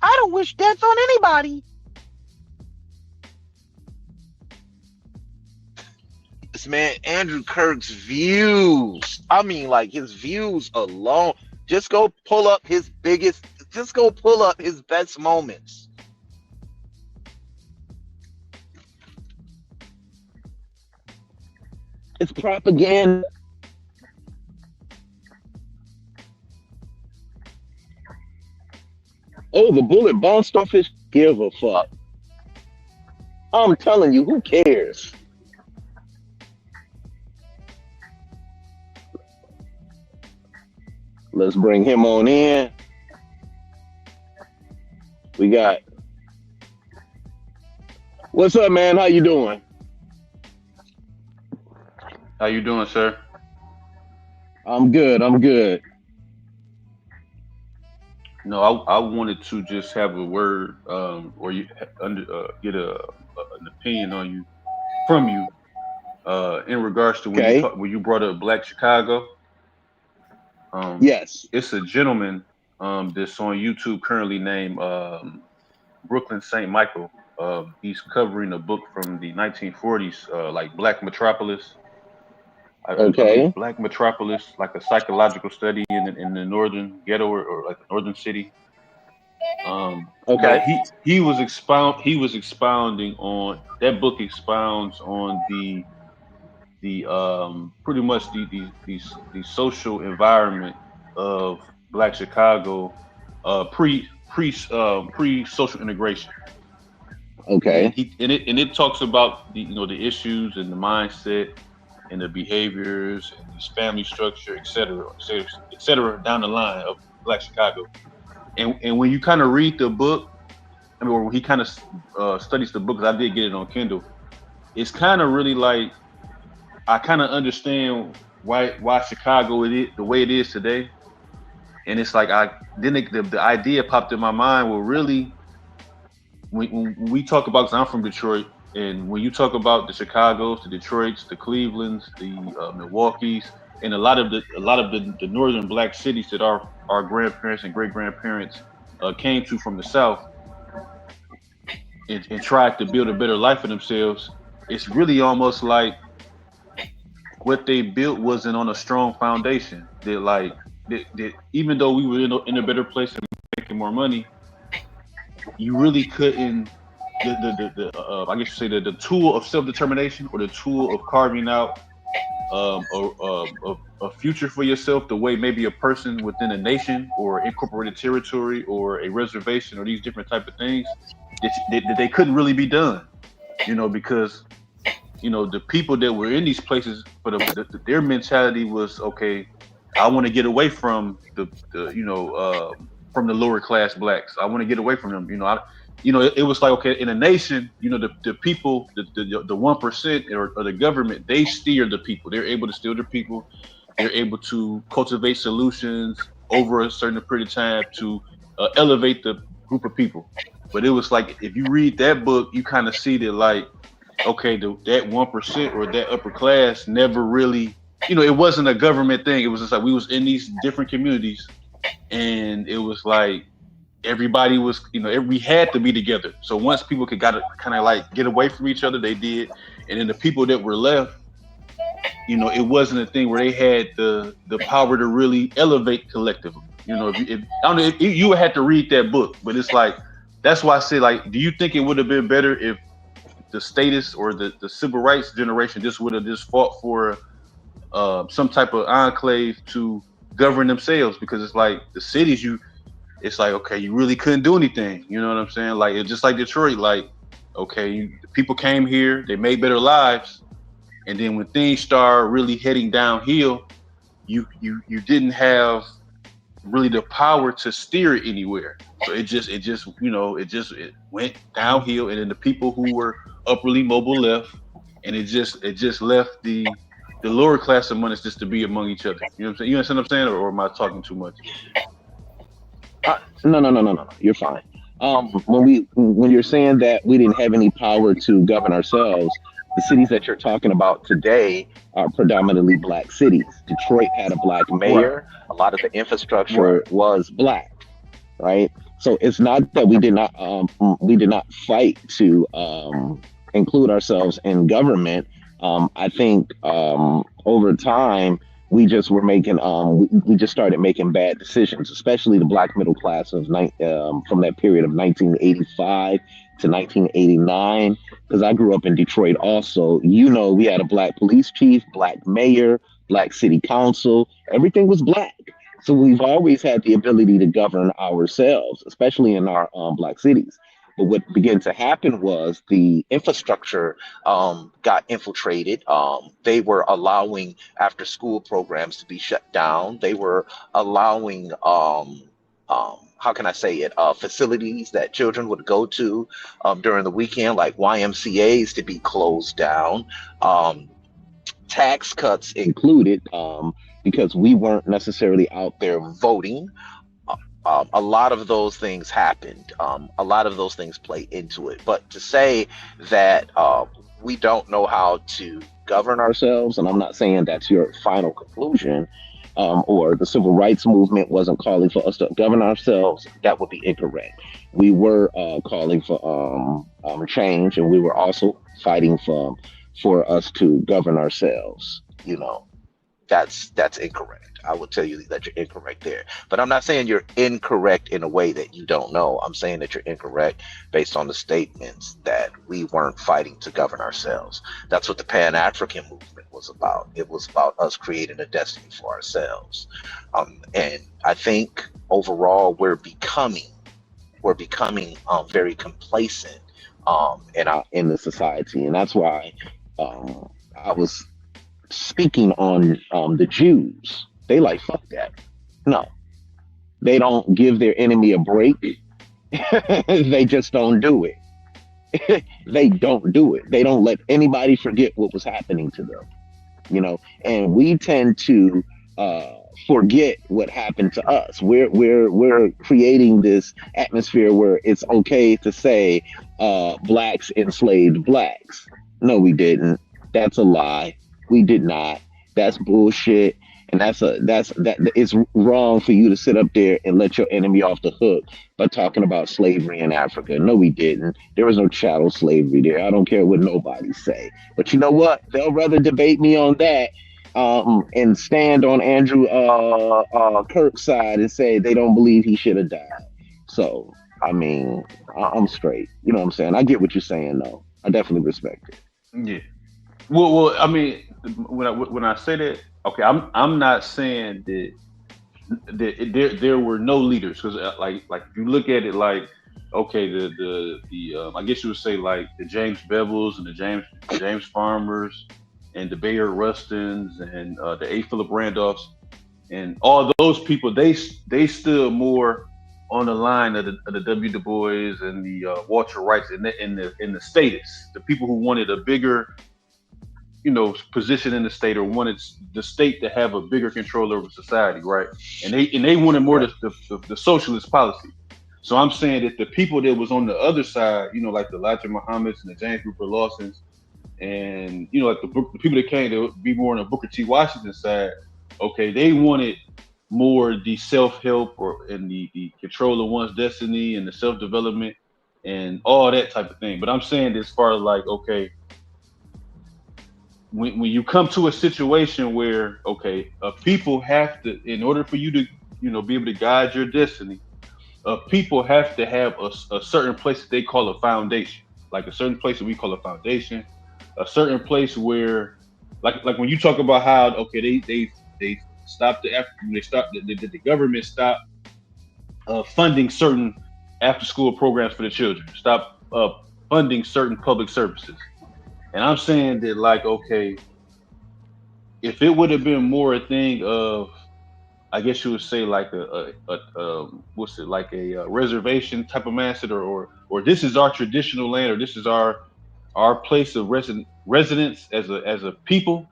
I don't wish death on anybody. This man, Andrew Kirk's views. I mean, like his views alone. Just go pull up his best moments. It's propaganda. Oh, the bullet bounced off his. Give a fuck. I'm telling you, who cares? Let's bring him on in. We got. What's up, man? How you doing? How you doing, sir? I'm good. I'm good. No, I wanted to just have a word, or you get an opinion on you from you, in regards to Okay. when you brought up Black Chicago. Um, Yes. it's a gentleman that's on YouTube currently named Brooklyn St. Michael. He's covering a book from the 1940s, like Black Metropolis. I believe Okay. Black Metropolis, like a psychological study in the northern ghetto or like the northern city. Okay. But he was expounding on that book expounds on the pretty much the social environment of Black Chicago, pre social integration. And Okay. it talks about the issues and the mindset and the behaviors and this family structure, et cetera, down the line of Black Chicago. And when you kind of read the book, I mean, or when he kind of studies the book, 'cause I did get it on Kindle, it's kind of really like I kind of understand why Chicago it is the way it is today. And it's like the idea popped in my mind. Well, really, when we talk about, because I'm from Detroit, and when you talk about the Chicago's, the Detroits, the Clevelands, the Milwaukee's, and a lot of the northern Black cities that our grandparents and great grandparents came to from the South, and tried to build a better life for themselves, it's really almost like what they built wasn't on a strong foundation. That even though we were in a better place and making more money, you really couldn't. I guess you say the tool of self determination or the tool of carving out a future for yourself, the way maybe a person within a nation or incorporated territory or a reservation or these different type of things that they couldn't really be done, because the people that were in these places, but their mentality was, okay, I want to get away from from the lower class Blacks. I want to get away from them. It was like, okay, in a nation, the people, the 1% or the government, they steer the people. They're able to steer the people. They're able to cultivate solutions over a certain period of time to elevate the group of people. But it was like, if you read that book, you kind of see that, like, okay, that 1% or that upper class never really, it wasn't a government thing. It was just like we was in these different communities, and it was like everybody was, we had to be together. So once people got to kind of like get away from each other, they did. And then the people that were left, it wasn't a thing where they had the power to really elevate collectively. If I don't know, if you had to read that book, but it's like, that's why I say, like, do you think it would have been better if the status or the civil rights generation just would have just fought for some type of enclave to govern themselves? Because it's like the cities, it's like, okay, you really couldn't do anything. You know what I'm saying? Like, it's just like Detroit. Like, okay, the people came here, they made better lives, and then when things start really heading downhill, you didn't have really the power to steer it anywhere. So it went downhill, and then the people who were upperly mobile left, and it just left the lower class of money just to be among each other. You know what I'm saying? You understand what I'm saying, or am I talking too much? No. You're fine. When you're saying that we didn't have any power to govern ourselves, the cities that you're talking about today are predominantly Black cities. Detroit had a Black Right. mayor. A lot of the Right. infrastructure was Black, right? So it's not that we did not fight to include ourselves in government. I think over time we just were making we just started making bad decisions, especially the Black middle class from that period of 1985 to 1989. Because I grew up in Detroit, also. We had a Black police chief, Black mayor, Black city council. Everything was Black. So we've always had the ability to govern ourselves, especially in our black cities. But what began to happen was the infrastructure got infiltrated. They were allowing after school programs to be shut down. They were allowing, how can I say it, facilities that children would go to during the weekend, like YMCA's, to be closed down. Um, Tax cuts included, because we weren't necessarily out there voting. A lot of those things happened. A lot of those things play into it. But to say that we don't know how to govern ourselves, and I'm not saying that's your final conclusion, or the civil rights movement wasn't calling for us to govern ourselves, that would be incorrect. We were calling for change, and we were also fighting for us to govern ourselves. You know, that's incorrect. I will tell you that you're incorrect there. But I'm not saying you're incorrect in a way that you don't know. I'm saying that you're incorrect based on the statements that we weren't fighting to govern ourselves. That's what the Pan-African movement was about. It was about us creating a destiny for ourselves. And I think overall we're becoming very complacent in the society, and that's why I was speaking on the Jews. They like, fuck that. No, they don't give their enemy a break. They just don't do it. They don't do it. They don't let anybody forget what was happening to them. And we tend to forget what happened to us. We're creating this atmosphere where it's okay to say blacks enslaved blacks. No, we didn't. That's a lie. We did not. That's bullshit. And it's wrong for you to sit up there and let your enemy off the hook by talking about slavery in Africa. No, we didn't. There was no chattel slavery there. I don't care what nobody say. But you know what? They'll rather debate me on that and stand on Andrew Kirk's side and say they don't believe he should have died. So, I mean, I'm straight. You know what I'm saying? I get what you're saying, though. I definitely respect it. Yeah. Well, I mean, when I say that, okay, I'm not saying that there were no leaders, because like if you look at it like, okay, the I guess you would say like the James Bevels and the James Farmers and the Bayard Rustins and the A. Philip Randolphs and all those people, they stood more on the line of the W. Du Bois and the Walter Wrights and the statists, the people who wanted a bigger position in the state, or wanted the state to have a bigger control over society, right? And they wanted more the socialist policy. So I'm saying that the people that was on the other side, like the Elijah Muhammad's and the James Rupert Lawsons, and like the people that came to be more on the Booker T. Washington side, okay, they wanted more the self-help and the control of one's destiny and the self-development and all that type of thing. But I'm saying as far as like, okay, when you come to a situation where, okay, people have to, in order for you to, be able to guide your destiny, people have to have a certain place that they call a foundation, like a certain place that we call a foundation, a certain place where, like when you talk about how, okay, they stopped the government stopped funding certain after school programs for the children, stopped funding certain public services. And I'm saying that, like, okay, if it would have been more a thing of, I guess you would say like like a reservation type of mindset, or this is our traditional land, or this is our place of residence as a people,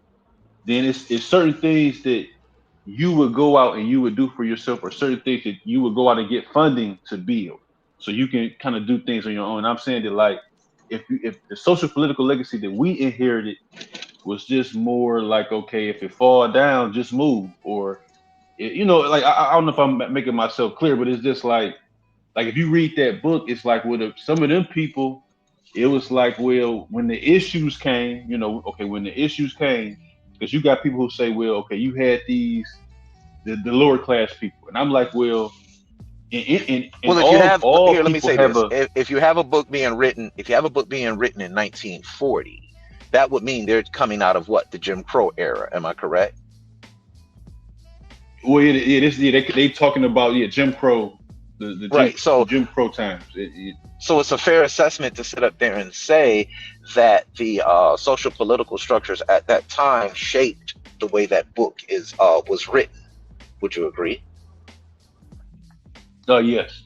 then it's certain things that you would go out and you would do for yourself, or certain things that you would go out and get funding to build, so you can kind of do things on your own. I'm saying that, like, if the social political legacy that we inherited was just more like, okay, if it fall down, just move, or like I don't know if I'm making myself clear, but it's just like if you read that book, it's like with some of them people, it was like, well, when the issues came, when the issues came, because you got people who say, well, okay, you had the lower class people, and I'm like, well, Well, if you have all here, let me people say have this: if you have a book being written, if you have a book being written in 1940, that would mean they're coming out of what, the Jim Crow era. Am I correct? Well, they talking about Jim Crow, Right. So Jim Crow times. so it's a fair assessment to sit up there and say that the social political structures at that time shaped the way that book was written. Would you agree? Yes.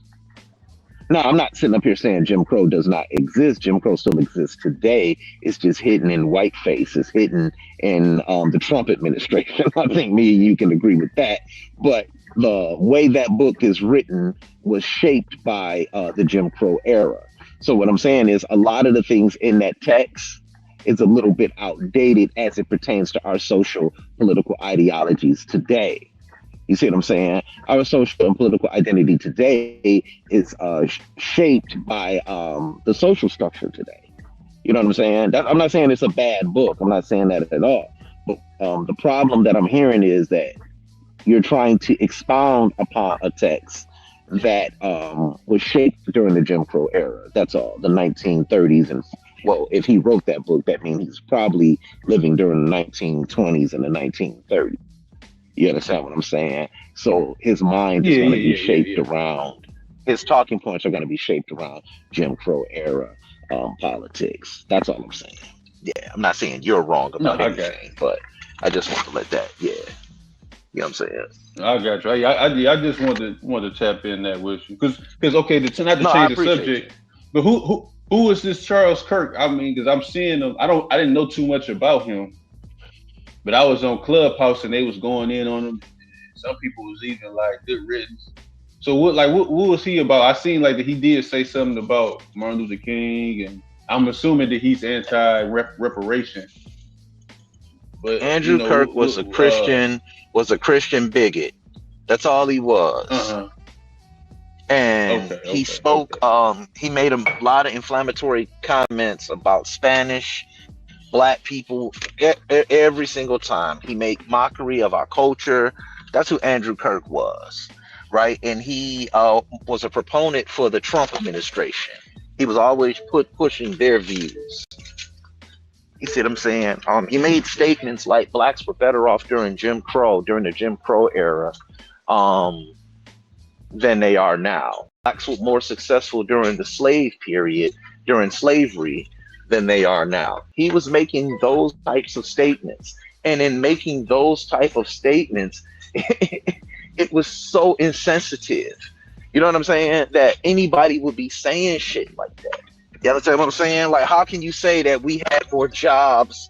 No, I'm not sitting up here saying Jim Crow does not exist. Jim Crow still exists today. It's just hidden in whiteface. It's hidden in the Trump administration. I think me and you can agree with that. But the way that book is written was shaped by the Jim Crow era. So what I'm saying is a lot of the things in that text is a little bit outdated as it pertains to our social political ideologies today. You see what I'm saying? Our social and political identity today is shaped by the social structure today. You know what I'm saying? I'm not saying it's a bad book. I'm not saying that at all. But the problem that I'm hearing is that you're trying to expound upon a text that was shaped during the Jim Crow era. That's all, the 1930s. And well, if he wrote that book, that means he's probably living during the 1920s and the 1930s. You understand what I'm saying? So his mind is going to be shaped around, his talking points are going to be shaped around Jim Crow era politics. That's all I'm saying. Yeah, I'm not saying you're wrong about anything, but I just want to let that, you know what I'm saying? I got you. I just wanted to tap in that with you because okay, not to change the subject, but who is this Charles Kirk? I mean, because I'm seeing him. I didn't know too much about him. But I was on Clubhouse and they was going in on him. Some people was even like good riddance. So what was he about? I seen like that he did say something about Martin Luther King, and I'm assuming that he's anti-reparation. But Andrew Kirk was a Christian bigot. That's all he was. Uh-huh. And he spoke. He made a lot of inflammatory comments about Spanish. Black people every single time. He made mockery of our culture. That's who Andrew Kirk was, right? And he was a proponent for the Trump administration. He was always pushing their views. You see what I'm saying? He made statements like blacks were better off during the Jim Crow era, than they are now. Blacks were more successful during the slave period, during slavery, than they are now. He was making those types of statements. And in making those type of statements, it was so insensitive. You know what I'm saying? That anybody would be saying shit like that. You understand what I'm saying? Like, how can you say that we had more jobs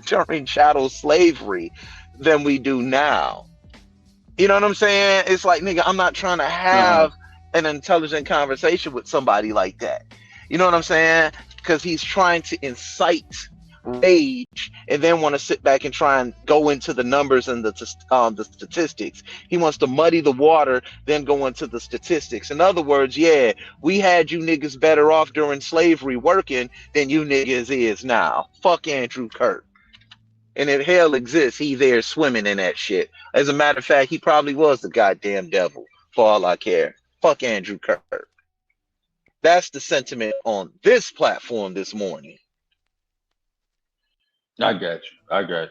during chattel slavery than we do now? You know what I'm saying? It's like, nigga, I'm not trying to have an intelligent conversation with somebody like that. You know what I'm saying? Because he's trying to incite rage and then want to sit back and try and go into the numbers and the statistics. He wants to muddy the water, then go into the statistics. In other words, yeah, we had you niggas better off during slavery working than you niggas is now. Fuck Andrew Kirk. And if hell exists, he there swimming in that shit. As a matter of fact, he probably was the goddamn devil, for all I care. Fuck Andrew Kirk. That's the sentiment on this platform this morning. I got you.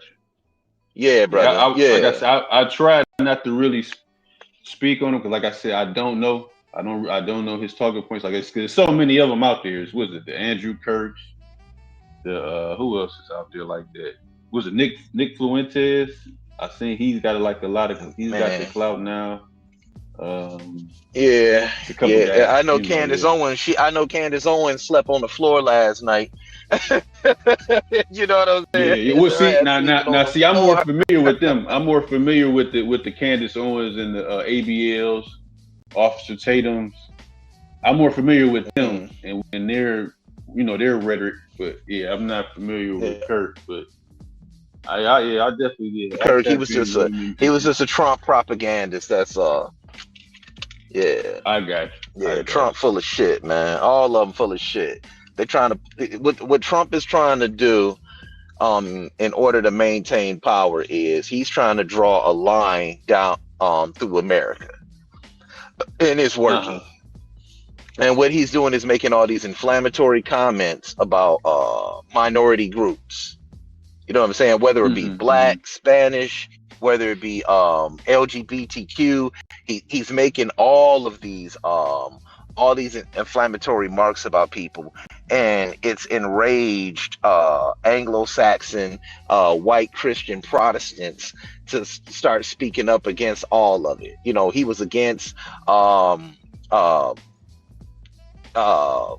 Yeah, brother. Like I said, I tried not to really speak on him because, like I said, I don't know. I don't know his talking points. Like there's so many of them out there. Was it the Andrew Kirks? The who else is out there like that? Was it Nick Fuentes? I seen he's got got the clout now. I know Candace Owens. I know Candace Owens slept on the floor last night. You know what I'm saying? Yeah. Well, see, now, see, I'm more familiar with them. I'm more familiar with the Candace Owens and the ABLs, Officer Tatum's. I'm more familiar with them and their rhetoric. But yeah, I'm not familiar with Kirk. But I definitely did. Kirk, he was just a Trump propagandist. That's all. Yeah, I got you. Yeah, Trump full of shit, man. All of them full of shit. They're trying to what Trump is trying to do, in order to maintain power is he's trying to draw a line down through America, and it's working. And what he's doing is making all these inflammatory comments about minority groups. You know what I'm saying? Whether it be Mm-hmm. black, Spanish, whether it be LGBTQ, he's making all these inflammatory marks about people, and it's enraged Anglo-Saxon white Christian Protestants to start speaking up against all of it. You know, he was against um, uh, uh,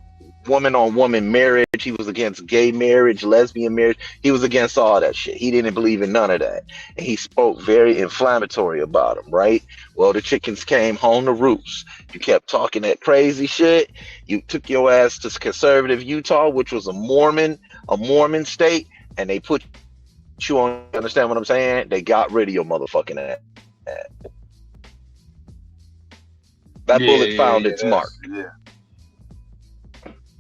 woman on woman marriage. He was against gay marriage, lesbian marriage. He was against all that shit. He didn't believe in none of that. And he spoke very inflammatory about him, right? Well, the chickens came home to roost. You kept talking that crazy shit. You took your ass to conservative Utah, which was a Mormon state, and they put you on. Understand what I'm saying? They got rid of your motherfucking ass. That Yeah, bullet yeah, found yeah. its mark.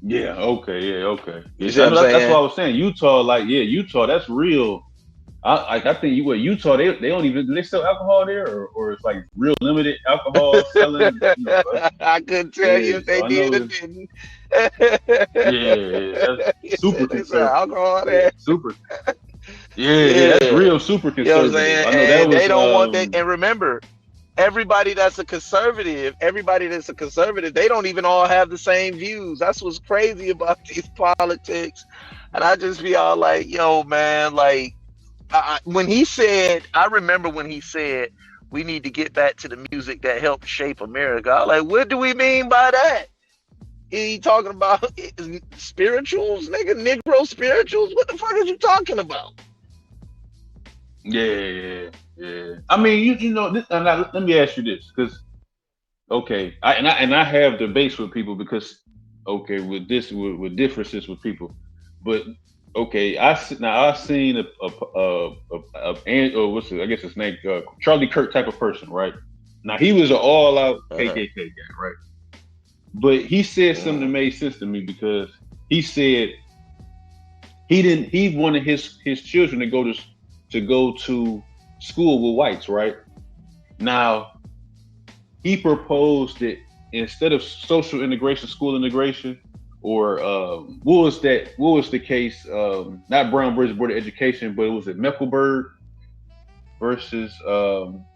Yeah. Okay. Yeah. Okay. You Yeah, see what I'm that's what saying? I was saying. Utah, like, yeah, Utah, that's real. I think Utah, they don't even, do they sell alcohol there, or it's like real limited alcohol selling. You know, I couldn't tell you yeah. if So they I did or know. didn't. Yeah, that's You super said there's conservative. alcohol Yeah, there. super. Yeah, yeah, that's Yeah. real super You know what I'm conservative. saying? I know that And they was don't want that. And remember, everybody that's a conservative, they don't even all have the same views. That's what's crazy about these politics. And I just be all like, yo, man, like, I remember when he said, we need to get back to the music that helped shape America. I was like, what do we mean by that? He talking about spirituals, nigga, Negro spirituals? What the fuck is you talking about? yeah, yeah. I mean, you know, let me ask you this, because okay, I have debates with people because okay, with this with differences with people, but okay, I've seen or what's it, I guess his name, Charlie Kirk type of person, right? Now he was an all out Uh-huh. KKK guy, right? But he said something that Mm-hmm. made sense to me because he said he wanted his children to go to school with whites, right? Now he proposed that instead of social integration, school integration, or what was the case? Not Brown versus Board of Education, but it was at Mecklenburg versus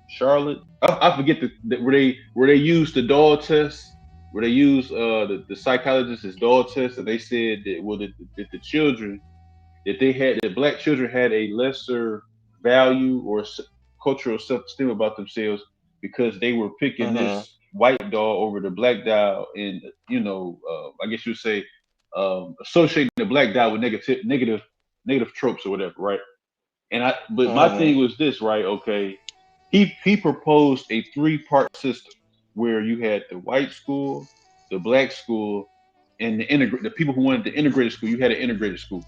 Charlotte. I forget where they used the doll test, where they used the psychologist as doll test, and they said that that the children that they had that black children had a lesser value or cultural self-esteem about themselves because they were picking Mm-hmm. this white doll over the black doll, and you know, I guess you would say associating the black doll with negative tropes or whatever, right? But my Mm-hmm. thing was this, right? Okay, he proposed a three-part system where you had the white school, the black school, and the people who wanted the integrated school. You had an integrated school,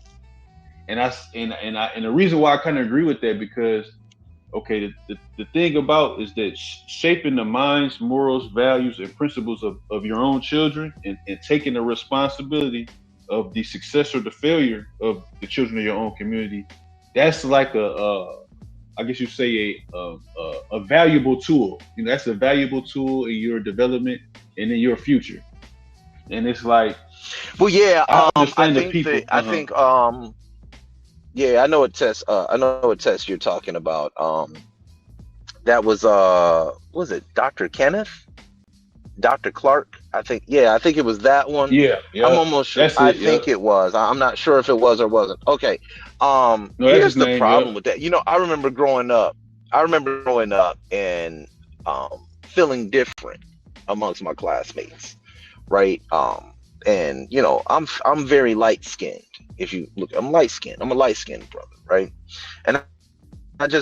and the reason why I kind of agree with that because okay, the thing about is that shaping the minds, morals, values, and principles of your own children, and taking the responsibility of the success or the failure of the children of your own community, that's like I guess you say a valuable tool. You know, that's a valuable tool in your development and in your future. And it's like Well, yeah. I I understand the think people. that I think yeah, I know what test. I know what test you're talking about. That was it Dr. Kenneth? Dr. Clark? I think, yeah, I think it was that one. Yeah, I'm yeah, almost sure. that's I it. Yep. think it was. I'm not sure if it was or wasn't. Okay. No, that's Here's his the name. Yep. problem with that. You know, I remember growing up and feeling different amongst my classmates, right? And you know, I'm very light skinned. If you look, I'm light skinned. I'm a light skinned brother, right? And I just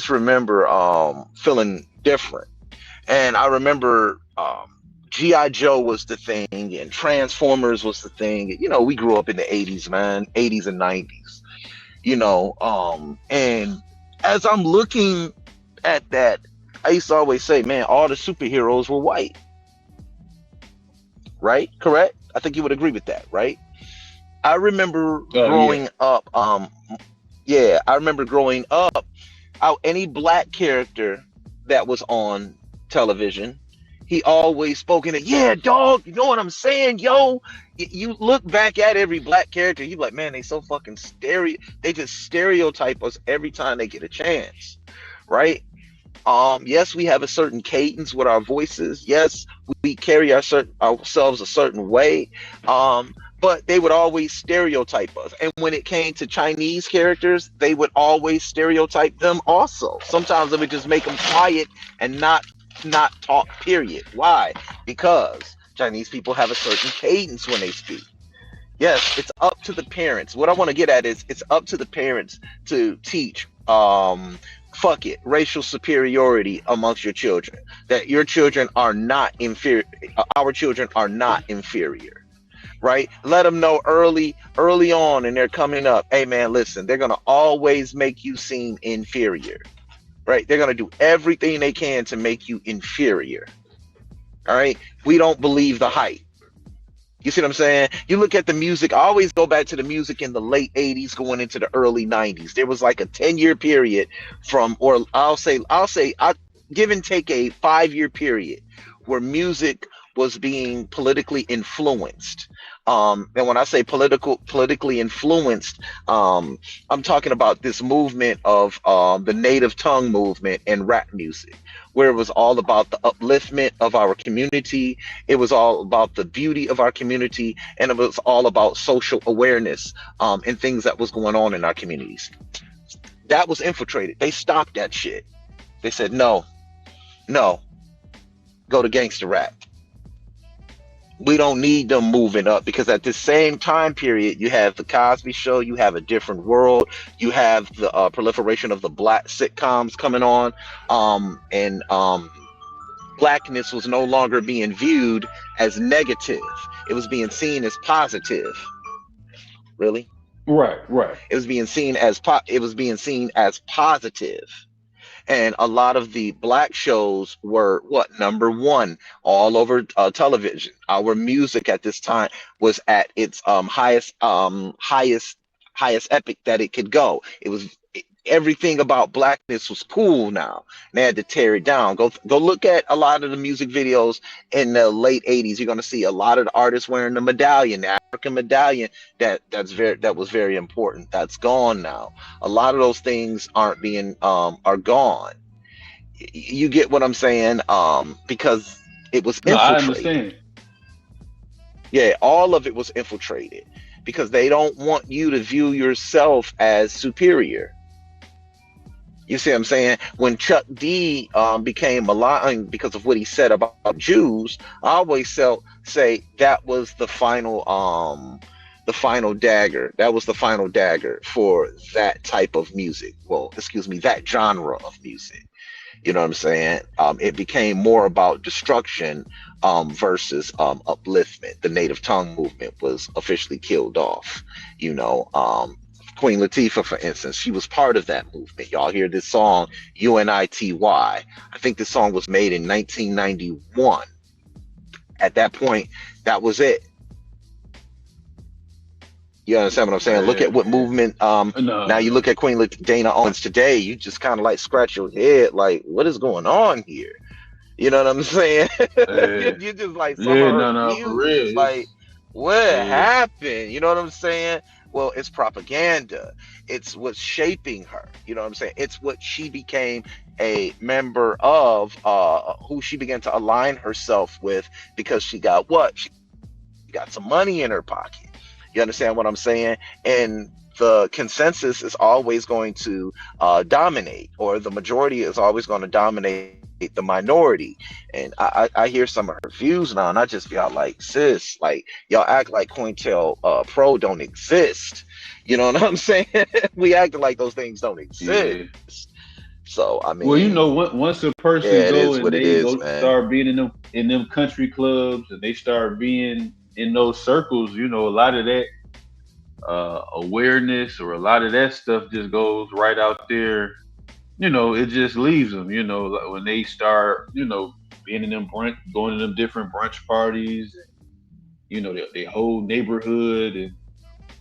remember feeling different. And I remember G.I. Joe was the thing and Transformers was the thing. You know, we grew up in the 80s, man, 80s and 90s, you know. And as I'm looking at that, I used to always say, man, all the superheroes were white, right? Correct? I think you would agree with that, right? I remember Yeah. growing up, yeah, I remember growing up, out any black character that was on television, He always spoke in it. Yeah, dog. You know what I'm saying, yo? You look back at every black character, you like, man, they so fucking stereo. They just stereotype us every time they get a chance, right? Yes, we have a certain cadence with our voices. Yes, we carry ourselves a certain way. But they would always stereotype us. And when it came to Chinese characters, they would always stereotype them also. Sometimes they would just make them quiet and not talk, period. Why? Because Chinese people have a certain cadence when they speak. Yes, it's up to the parents. What I want to get at is it's up to the parents to teach fuck it, racial superiority amongst your children. That your children are not inferior. Our children are not inferior. Right? Let them know early on and they're coming up. Hey man, listen, they're gonna always make you seem inferior. Right? They're gonna do everything they can to make you inferior. All right. We don't believe the hype. You see what I'm saying? You look at the music. I always go back to the music in the late 80s going into the early 90s. There was like a 10-year period from, or I give and take a 5-year period where music was being politically influenced. And when I say politically influenced, I'm talking about this movement of the native tongue movement and rap music, where it was all about the upliftment of our community. It was all about the beauty of our community, and it was all about social awareness and things that was going on in our communities. That was infiltrated. They stopped that shit. They said, no, go to gangster rap. We don't need them moving up, because at the same time period, you have the Cosby Show, you have A Different World, you have the proliferation of the black sitcoms coming on, and blackness was no longer being viewed as negative; it was being seen as positive. Really, Right. it was being seen as positive. And a lot of the black shows were number one all over television. Our music at this time was at its highest epic that it could go. It was everything about blackness was cool now. And they had to tear it down. Go look at a lot of the music videos in the late 80s. You're gonna see a lot of the artists wearing the medallion, the African medallion that was very important. That's gone now. A lot of those things are gone. You get what I'm saying? Because it was No, I infiltrated. understand. Yeah, all of it was infiltrated because they don't want you to view yourself as superior. You see what I'm saying? When Chuck D became maligned because of what he said about Jews, I always say that was the final dagger. That was the final dagger for that type of music. Well, excuse me, that genre of music. You know what I'm saying? It became more about destruction versus upliftment. The native tongue movement was officially killed off. You know, Queen Latifah, for instance, she was part of that movement. Y'all hear this song, UNITY. I think this song was made in 1991. At that point, that was it. You understand what I'm saying? Look at what movement. Now you look at Dana Owens today. You just kind of like scratch your head, like, what is going on here? You know what I'm saying? You just like some of her no, for views is real. like, what happened? You know what I'm saying? Well, it's propaganda. It's what's shaping her. You know what I'm saying? It's what she became a member of, who she began to align herself with because she got what? She got some money in her pocket. You understand what I'm saying? And the consensus is always going to dominate, or the majority is always going to dominate the minority. And I hear some of her views now, and I just feel like, sis, like, y'all act like COINTEL Pro don't exist. You know what I'm saying? We act like those things don't exist. Yeah. So I mean, Well, you know, once a person yeah, it go is and what it they is, go man. start being in them country clubs, and they start being in those circles, you know, a lot of that awareness or a lot of that stuff just goes right out there. You know, it just leaves them. You know, like when they start, you know, being in them going to them different brunch parties, you know, the whole neighborhood, and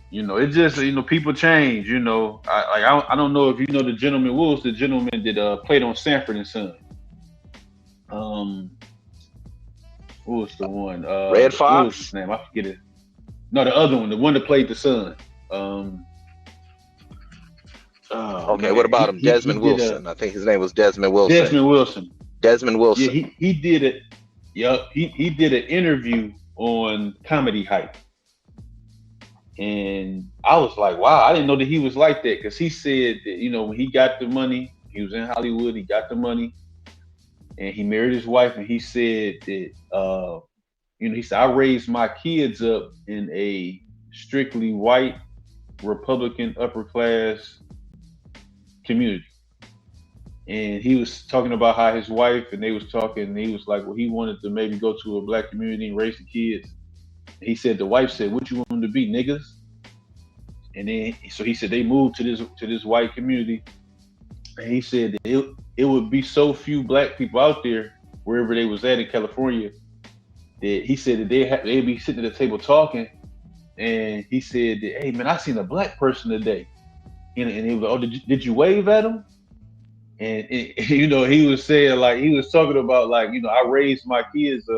you know, it just, you know, people change. You know, I don't know if you know the gentleman. What was the gentleman that played on Sanford and Son? What was the one? Red What was his Fox. name? I forget it. No, the other one, the one that played the son. Um, oh Okay, what man, about him? he Desmond did a Wilson. I think his name was Desmond Wilson. Desmond Wilson. Desmond Yeah, Wilson. he did it. Yep, he did an interview on Comedy Hype, and I was like, wow, I didn't know that he was like that because he said that when he got the money, he was in Hollywood, he got the money, and he married his wife, and he said that he said I raised my kids up in a strictly white Republican upper class community. And he was talking about how his wife and they was talking, and he was like, well, he wanted to maybe go to a black community and raise the kids. And he said the wife said, what you want them to be, niggas? And then so he said they moved to this white community. And he said that it would be so few black people out there wherever they was at in California that he said that they'd be sitting at the table talking, and he said that, hey man, I seen a black person today. And he was like, oh, did you wave at him? And he was saying, like, he was talking about, like, I raised my kids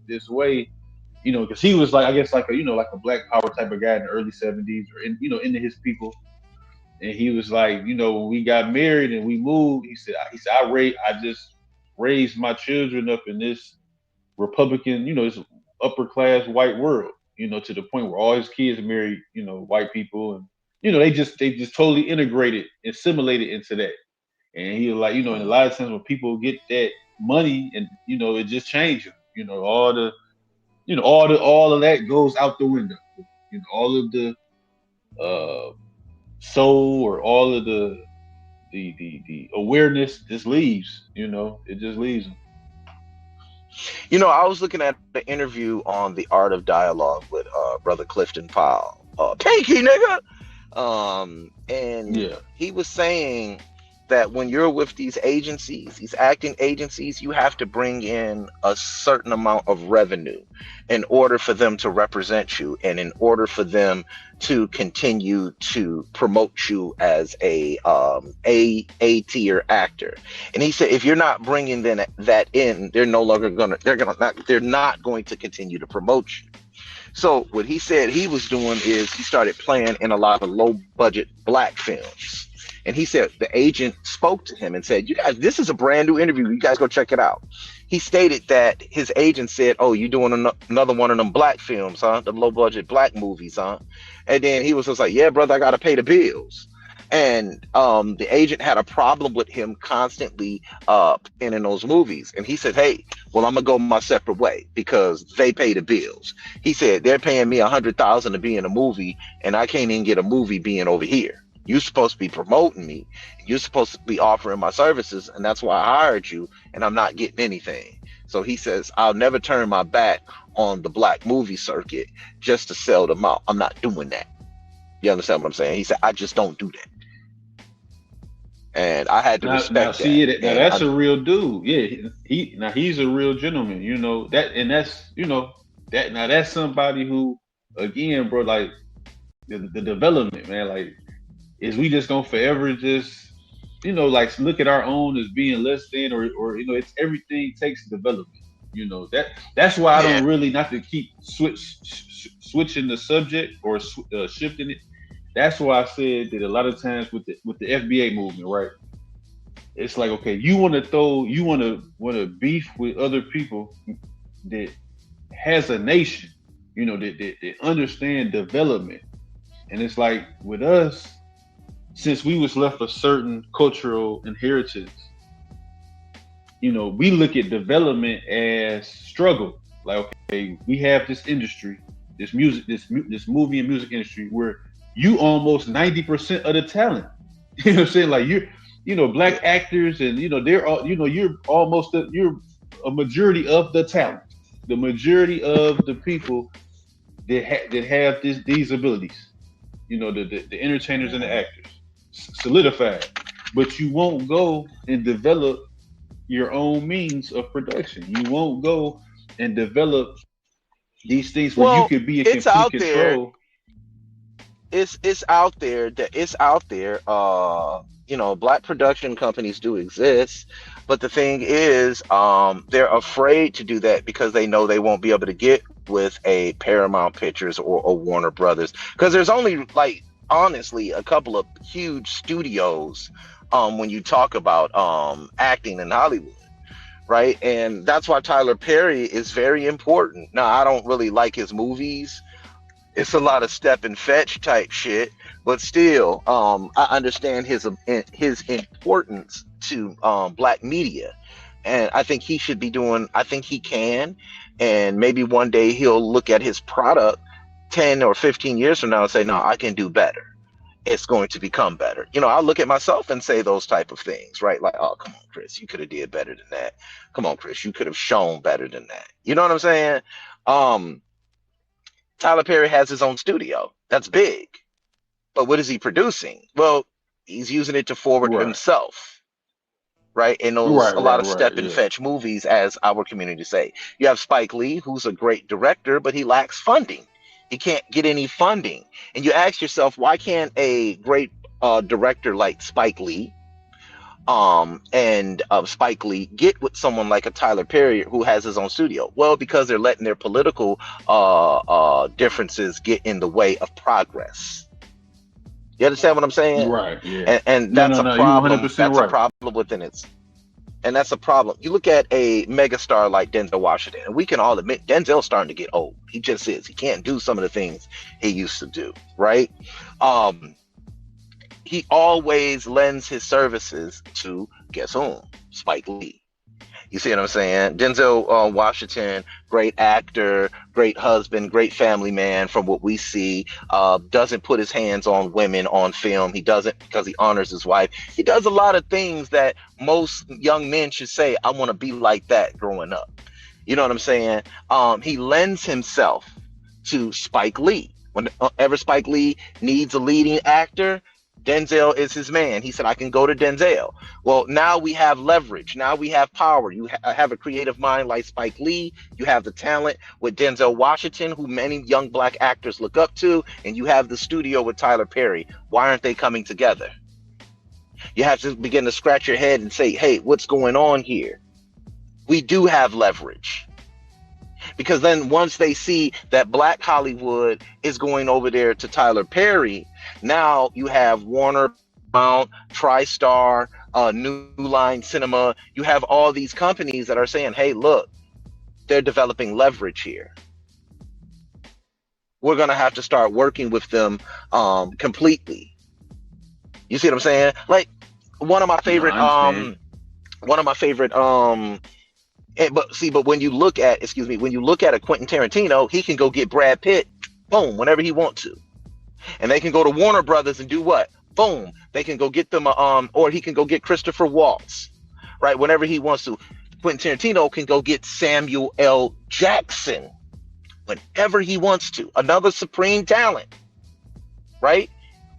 this way, because he was like, I guess, like a black power type of guy in the early '70s, or into his people. And he was like, when we got married and we moved, he said I just raised my children up in this Republican, this upper class white world, to the point where all his kids married, white people, and they just totally integrated, assimilated into that. And he was like, and a lot of times when people get that money, and it just changes. All of that goes out the window. All of the soul, or all of the awareness just leaves. It just leaves them. I was looking at the interview on The Art of Dialogue with brother Clifton Powell. Pinky nigga. And Yeah. he was saying that when you're with these agencies, these acting agencies, you have to bring in a certain amount of revenue in order for them to represent you, and in order for them to continue to promote you as a tier actor. And he said, if you're not bringing that in, they're not going to continue to promote you. So what he said he was doing is he started playing in a lot of low budget black films. And he said the agent spoke to him and said, you guys, this is a brand new interview. You guys go check it out. He stated that his agent said, oh, you doing another one of them black films, huh? The low budget black movies, huh? And then he was just like, yeah, brother, I got to pay the bills. And the agent had a problem with him constantly playing in those movies. And he said, hey, well, I'm going to go my separate way because they pay the bills. He said, they're paying me $100,000 to be in a movie, and I can't even get a movie being over here. You're supposed to be promoting me. You're supposed to be offering my services, and that's why I hired you, and I'm not getting anything. So he says, I'll never turn my back on the black movie circuit just to sell them out. I'm not doing that. You understand what I'm saying? He said, I just don't do that. And I had to respect now, see that. it. Now that's a real dude. Yeah, he's a real gentleman. That's somebody who, again, bro, like the development, man, like, is we just gonna forever just like look at our own as being less than, or it's everything takes development. That's why I don't really, not to keep switching the subject or shifting it. That's why I said that a lot of times with the FBA movement, right? It's like, okay, you want to beef with other people that has a nation, that understand development. And it's like with us, since we was left a certain cultural inheritance, we look at development as struggle. Like, okay, we have this industry, this music, this movie and music industry where you almost 90% of the talent. You know what I'm saying? Like black actors, and they're all, you're a majority of the talent, the majority of the people that have these abilities. The entertainers and the actors solidified, but you won't go and develop your own means of production. You won't go and develop these things where you could be in it's complete out control. it's out there that it's out there. Black production companies do exist, but the thing is, they're afraid to do that because they know they won't be able to get with a Paramount Pictures or a Warner Brothers, because there's only like honestly a couple of huge studios when you talk about acting in Hollywood, right? And that's why Tyler Perry is very important. Now, I don't really like his movies. It's a lot of step and fetch type shit, but still, I understand his importance to black media, and I think he should be doing. I think he can, and maybe one day he'll look at his product 10 or 15 years from now and say, "No, I can do better. It's going to become better." I'll look at myself and say those type of things, right? Like, "Oh, come on, Chris, you could have did better than that. Come on, Chris, you could have shown better than that." You know what I'm saying? Um, Tyler Perry has his own studio. That's big. But what is he producing? Well, he's using it to forward Right. himself, right? In those Right. a lot Right. of Right. step and Yeah. fetch movies, as our community say. You have Spike Lee, who's a great director, but he lacks funding. He can't get any funding. And you ask yourself, why can't a great director like Spike Lee and Spike Lee get with someone like a Tyler Perry who has his own studio? Well, because they're letting their political differences get in the way of progress. You understand what I'm saying? Right. Yeah. And No. that's No. a No. You problem. 100% That's a right. problem within its. And that's a problem. You look at a megastar like Denzel Washington, and we can all admit Denzel's starting to get old. He just is. He can't do some of the things he used to do, right? Um, he always lends his services to, guess whom? Spike Lee. You see what I'm saying? Denzel Washington, great actor, great husband, great family man. From what we see, doesn't put his hands on women on film. He doesn't because he honors his wife. He does a lot of things that most young men should say, "I want to be like that growing up." You know what I'm saying? He lends himself to Spike Lee. Whenever Spike Lee needs a leading actor, Denzel is his man. He said, "I can go to Denzel." Well, now we have leverage. Now we have power. You have a creative mind like Spike Lee. You have the talent with Denzel Washington, who many young black actors look up to. And you have the studio with Tyler Perry. Why aren't they coming together? You have to begin to scratch your head and say, "Hey, what's going on here?" We do have leverage. Because then once they see that Black Hollywood is going over there to Tyler Perry, now you have Warner, Mount, TriStar, New Line Cinema. You have all these companies that are saying, "Hey, look, they're developing leverage here. We're gonna have to start working with them completely." You see what I'm saying? Like one of my No, favorite, I understand. one of my favorite, but when you look at, excuse me, when you look at a Quentin Tarantino, he can go get Brad Pitt, boom, whenever he wants to, and they can go to Warner Brothers and do what? Boom, they can go get them, or he can go get Christopher Waltz, right? Whenever he wants to. Quentin Tarantino can go get Samuel L. Jackson whenever he wants to. Another supreme talent, right?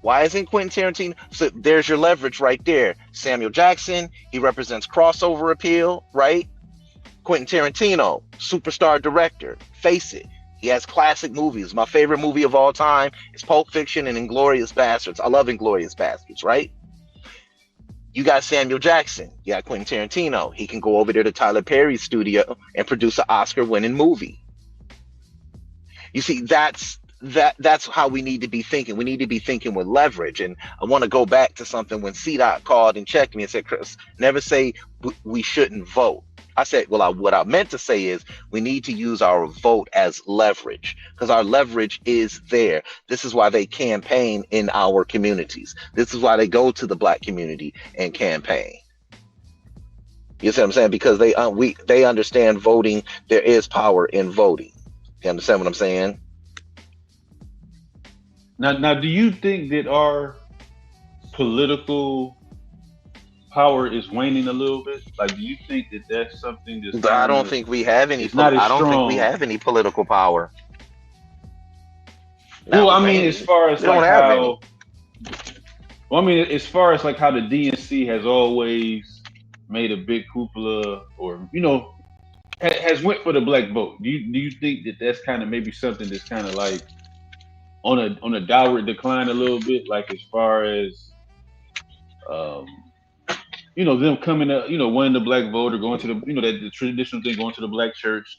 Why isn't Quentin Tarantino? So there's your leverage right there. Samuel Jackson, he represents crossover appeal, right? Quentin Tarantino, superstar director. Face it, he has classic movies. My favorite movie of all time is Pulp Fiction and Inglourious Bastards. I love Inglourious Bastards, right? You got Samuel Jackson. You got Quentin Tarantino. He can go over there to Tyler Perry's studio and produce an Oscar-winning movie. You see, that's how we need to be thinking. We need to be thinking with leverage. And I want to go back to something when CDOT called and checked me and said, "Chris, never say we shouldn't vote." I said, well, what I meant to say is we need to use our vote as leverage, because our leverage is there. This is why they campaign in our communities. This is why they go to the black community and campaign. You see what I'm saying? Because they understand voting. There is power in voting. You understand what I'm saying? Now, do you think that our political power is waning a little bit? Like, do you think that that's something that's I kind don't of, think we have any. it's not as I don't think we strong? have any political power. Well, Not I mean, as waning. far as We don't like have any. how, well, I mean, as far as like how the DNC has always made a big hoopla, or has went for the black vote. Do you think that that's kind of maybe something that's kind of like on a downward decline a little bit, like as far as um, them coming up, winning the black vote or going to the traditional thing, going to the black church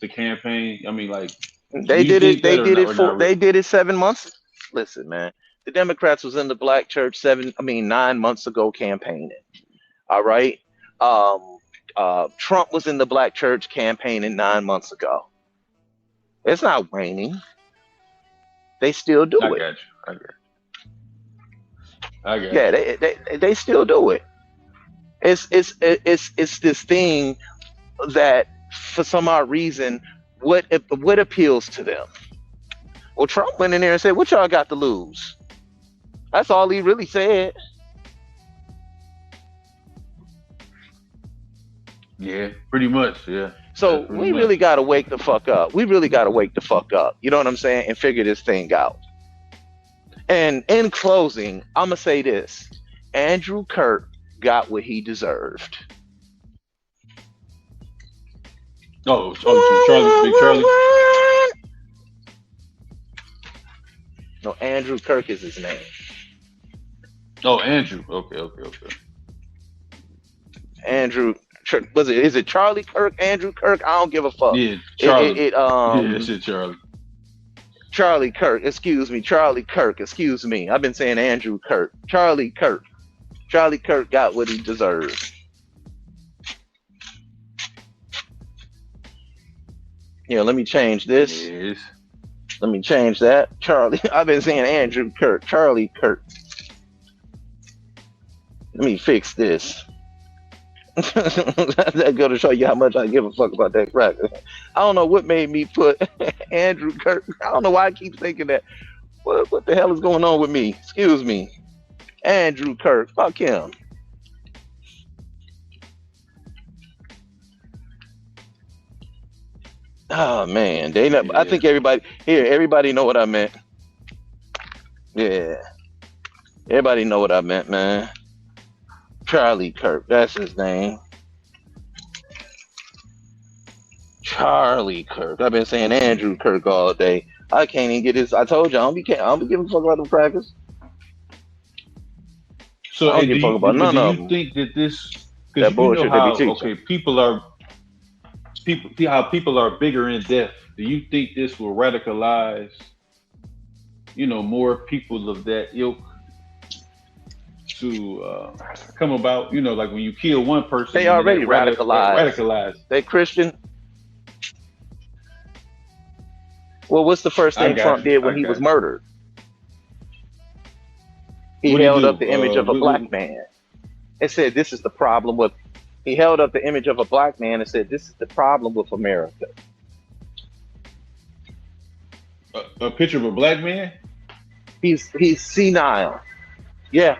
to campaign. I mean, like, do They you did think it. that They or did not? it Or not for. really? They did it 7 months. Listen, man. The Democrats was in the black church 9 months ago campaigning. All right. Trump was in the black church campaigning 9 months ago. It's not waning. They still do I it. got you. I got Yeah, you. they still do it. It's this thing that for some odd reason, what appeals to them? Well, Trump went in there and said, "What y'all got to lose?" That's all he really said. Yeah, pretty much. Yeah, So that's pretty we much. really got to wake the fuck up. We really got to wake the fuck up. You know what I'm saying? And figure this thing out. And in closing, I'm gonna say this: Andrew Kirk got what he deserved. Oh, Big Charlie. No, Andrew Kirk is his name. Oh, Andrew. Okay. Andrew, was it? Is it Charlie Kirk? Andrew Kirk? I don't give a fuck. Yeah, Charlie. It Yeah, that's it, Charlie. Charlie Kirk. Excuse me, Charlie Kirk. Excuse me. I've been saying Andrew Kirk. Charlie Kirk. Charlie Kirk got what he deserved. Yeah, let me change this. Yes. Let me change that. Charlie. I've been saying Andrew Kirk. Charlie Kirk. Let me fix this. That go to show you how much I give a fuck about that cracker. I don't know what made me put Andrew Kirk. I don't know why I keep thinking that. What the hell is going on with me? Excuse me. Andrew Kirk. Fuck him. Oh man, I think everybody know what I meant. Yeah, everybody know what I meant, man. Charlie Kirk, that's his name. Charlie Kirk. I've been saying Andrew Kirk all day. I can't even get this. I told you I don't be giving a fuck about them crackers. So, I don't give a fuck about none of do you them. think that this? That Because you know bullshit they be how teaching. people are bigger in depth. Do you think this will radicalize, more people of that ilk to come about? Like when you kill one person, They already radicalized. radicalized. They Christian. Well, what's the first thing Trump did when he was murdered? He held up the image of a black man and said, "This is the problem with." He held up the image of a black man and said, "This is the problem with America." A picture of a black man? He's senile. Yeah.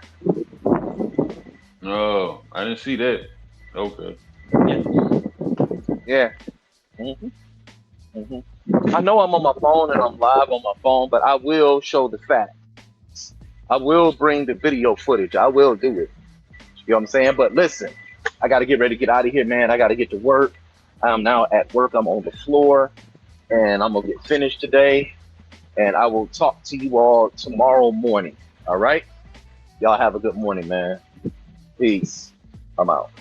Oh, I didn't see that. Okay. Yeah. I know I'm on my phone and I'm live on my phone, but I will show the facts. I will bring the video footage. I will do it. You know what I'm saying? But listen, I got to get ready to get out of here, man. I got to get to work. I'm now at work. I'm on the floor, and I'm going to get finished today. And I will talk to you all tomorrow morning. All right? Y'all have a good morning, man. Peace. I'm out.